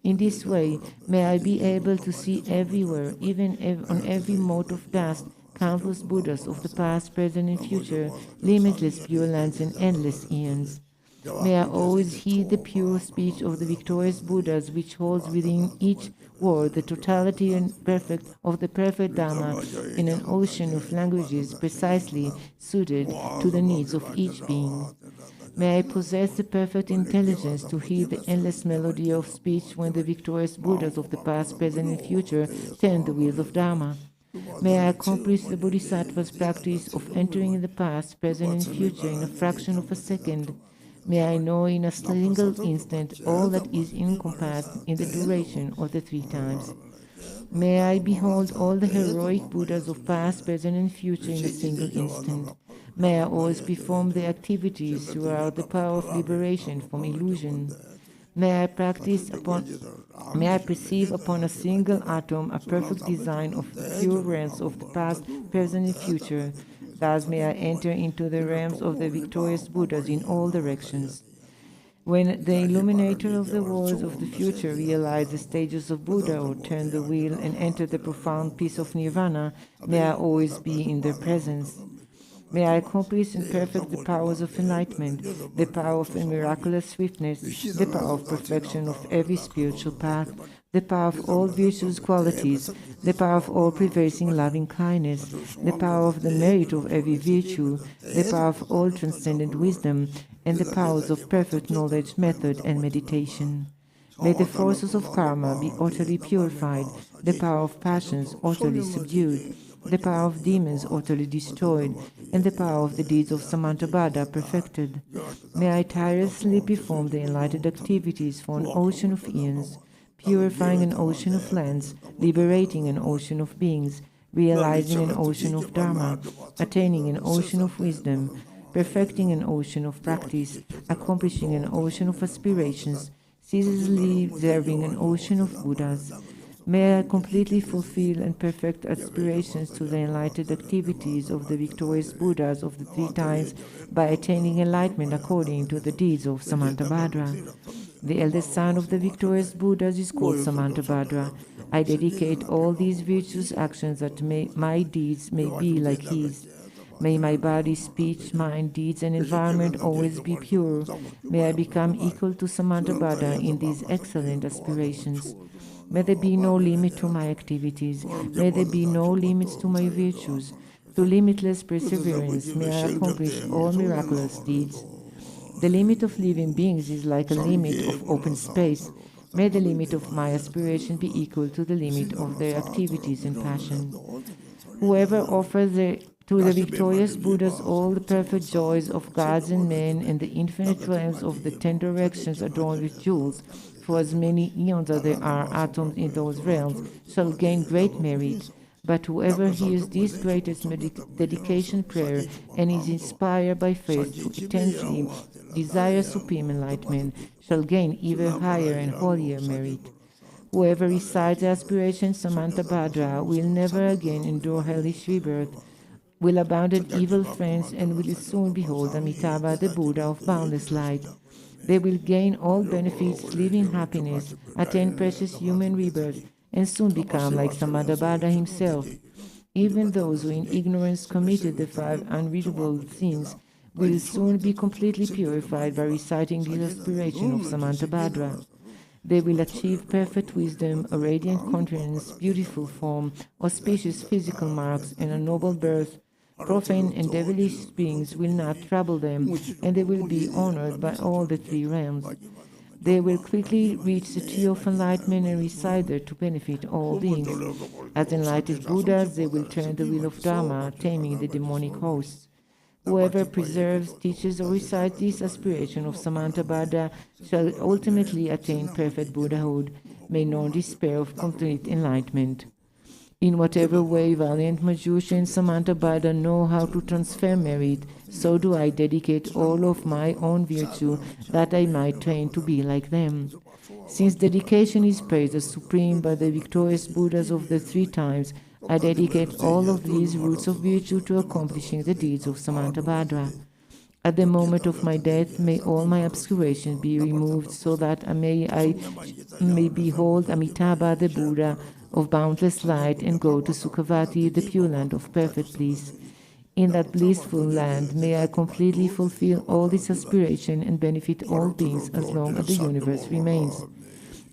[SPEAKER 4] In this way, may I be able to see everywhere, even on every mote of dust, countless Buddhas of the past, present, and future, limitless pure lands and endless eons. May I always heed the pure speech of the victorious Buddhas, which holds within each word the totality and of the perfect Dharma in an ocean of languages precisely suited to the needs of each being. May I possess the perfect intelligence to hear the endless melody of speech when the victorious Buddhas of the past, present, and future turn the wheels of Dharma. May I accomplish the Bodhisattva's practice of entering in the past, present, and future in a fraction of a second. May I know in a single instant all that is encompassed in the duration of the 3 times. May I behold all the heroic Buddhas of past, present, and future in a single instant. May I always perform the activities throughout the power of liberation from illusion. May I perceive upon a single atom a perfect design of the pure realms of the past, present, and future. Thus may I enter into the realms of the victorious Buddhas in all directions. When the illuminator of the worlds of the future realize the stages of Buddha or turn the wheel and enter the profound peace of Nirvana, may I always be in their presence. May I accomplish and perfect the powers of enlightenment, the power of a miraculous swiftness, the power of perfection of every spiritual path, the power of all virtuous qualities, the power of all pervading loving kindness, the power of the merit of every virtue, the power of all transcendent wisdom, and the powers of perfect knowledge, method, and meditation. May the forces of karma be utterly purified, the power of passions utterly subdued, the power of demons utterly destroyed, and the power of the deeds of Samantabhadra perfected. May I tirelessly perform the enlightened activities for an ocean of eons, purifying an ocean of lands, liberating an ocean of beings, realizing an ocean of Dharma, attaining an ocean of wisdom, perfecting an ocean of practice, accomplishing an ocean of aspirations, ceaselessly observing an ocean of Buddhas. May I completely fulfill and perfect aspirations to the enlightened activities of the victorious Buddhas of the 3 times by attaining enlightenment according to the deeds of Samantabhadra. The eldest son of the victorious Buddhas is called Samantabhadra. I dedicate all these virtuous actions that my deeds may be like his. May my body, speech, mind, deeds, and environment always be pure. May I become equal to Samantabhadra in these excellent aspirations. May there be no limit to my activities. May there be no limits to my virtues. Through limitless perseverance, may I accomplish all miraculous deeds. The limit of living beings is like a limit of open space. May the limit of my aspiration be equal to the limit of their activities and passion. Whoever offers to the victorious Buddhas all the perfect joys of gods and men and the infinite realms of the 10 directions adorned with jewels, for as many eons as there are atoms in those realms, shall gain great merit. But whoever hears this greatest dedication prayer and is inspired by faith to intensely desire supreme enlightenment shall gain even higher and holier merit. Whoever recites the aspiration Samantabhadra will never again endure hellish rebirth, will abandon evil friends, and will soon behold Amitabha, the Buddha of boundless light. They will gain all benefits, live in happiness, attain precious human rebirth, and soon become like Samantabhadra himself. Even those who in ignorance committed the 5 unreadable sins will soon be completely purified by reciting the aspiration of Samantabhadra. They will achieve perfect wisdom, a radiant countenance, beautiful form, auspicious physical marks, and a noble birth. Profane and devilish beings will not trouble them, and they will be honored by all the 3 realms. They will quickly reach the tree of enlightenment and reside there to benefit all beings. As enlightened Buddhas, they will turn the wheel of Dharma, taming the demonic hosts. Whoever preserves, teaches, or recites this aspiration of Samantabhadra shall ultimately attain perfect Buddhahood. May none despair of complete enlightenment. In whatever way valiant magician Samantabhadra know how to transfer merit, so do I dedicate all of my own virtue that I might train to be like them. Since dedication is praised as supreme by the victorious Buddhas of the 3 times, I dedicate all of these roots of virtue to accomplishing the deeds of Samantabhadra. At the moment of my death, may all my obscurations be removed, so that I may behold Amitabha, the Buddha of boundless light, and go to Sukhavati, the pure land of perfect bliss. In that blissful land, may I completely fulfill all this aspiration and benefit all beings as long as the universe remains.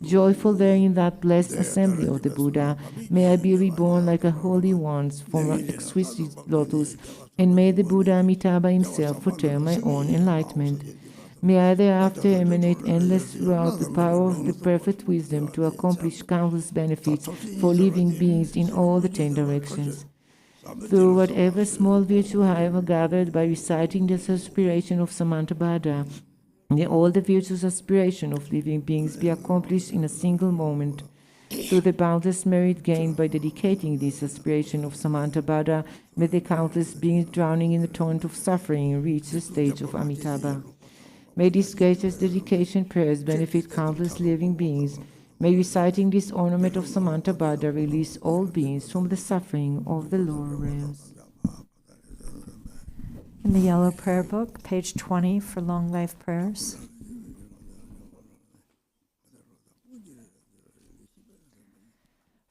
[SPEAKER 4] Joyful there in that blessed assembly of the Buddha, may I be reborn like a holy one from an exquisite lotus, and may the Buddha Amitabha himself foretell my own enlightenment. May I thereafter emanate endless throughout the power of the perfect wisdom to accomplish countless benefits for living beings in all the 10 directions. Through whatever small virtue I have gathered by reciting this aspiration of Samantabhadra, may all the virtuous aspiration of living beings be accomplished in a single moment. Through the boundless merit gained by dedicating this aspiration of Samantabhadra, may the countless beings drowning in the torrent of suffering reach the stage of Amitabha. May these gracious dedication prayers benefit countless living beings. May reciting this ornament of Samantabhadra release all beings from the suffering of the lower realms.
[SPEAKER 3] In the Yellow Prayer Book, page 20 for long life prayers.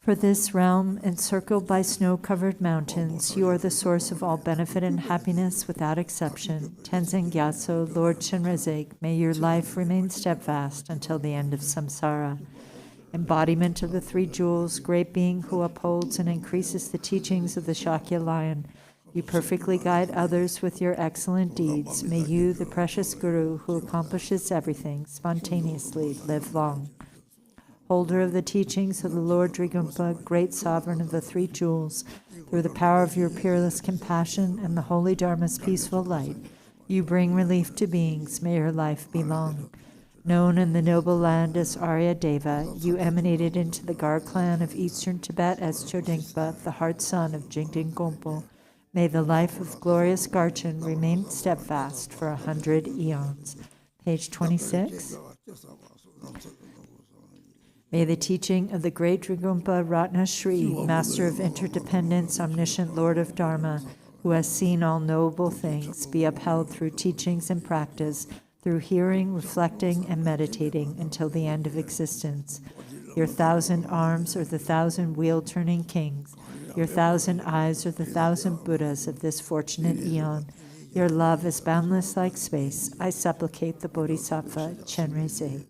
[SPEAKER 3] For this realm, encircled by snow-covered mountains, you are the source of all benefit and happiness without exception. Tenzin Gyatso, Lord Chenrezig, may your life remain steadfast until the end of samsara. Embodiment of the three jewels, great being who upholds and increases the teachings of the Shakya lion, you perfectly guide others with your excellent deeds. May you, the precious Guru who accomplishes everything, spontaneously live long. Holder of the teachings of the Lord Drigumpa, great sovereign of the three jewels, through the power of your peerless compassion and the holy Dharma's peaceful light, you bring relief to beings. May your life be long. Known in the noble land as Arya Deva, you emanated into the Gar clan of eastern Tibet as Chodingpa, the heart son of Jingding Gompo. May the life of glorious Garchen remain steadfast for 100 eons. Page 26. May the teaching of the great Drigumpa Ratna Shri, Master of Interdependence, Omniscient Lord of Dharma, who has seen all knowable things, be upheld through teachings and practice, through hearing, reflecting, and meditating until the end of existence. Your 1,000 arms are the 1,000 wheel-turning kings. Your 1,000 eyes are the 1,000 Buddhas of this fortunate eon. Your love is boundless like space. I supplicate the Bodhisattva Chenrezig.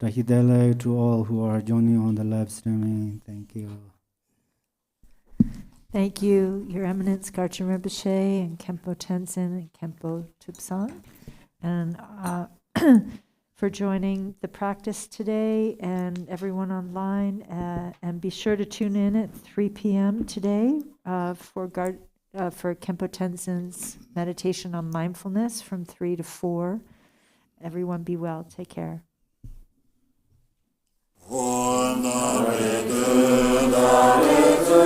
[SPEAKER 2] Tahidele to all who are joining on the live streaming. Thank you.
[SPEAKER 3] Thank you, Your Eminence Garchen Rinpoche and Khenpo Tenzin and Khenpo Tubsan, and for joining the practice today, and everyone online. And be sure to tune in at 3 p.m. today for Khenpo Tenzin's meditation on mindfulness from 3 to 4. Everyone be well. Take care.
[SPEAKER 5] Honare tu dare tu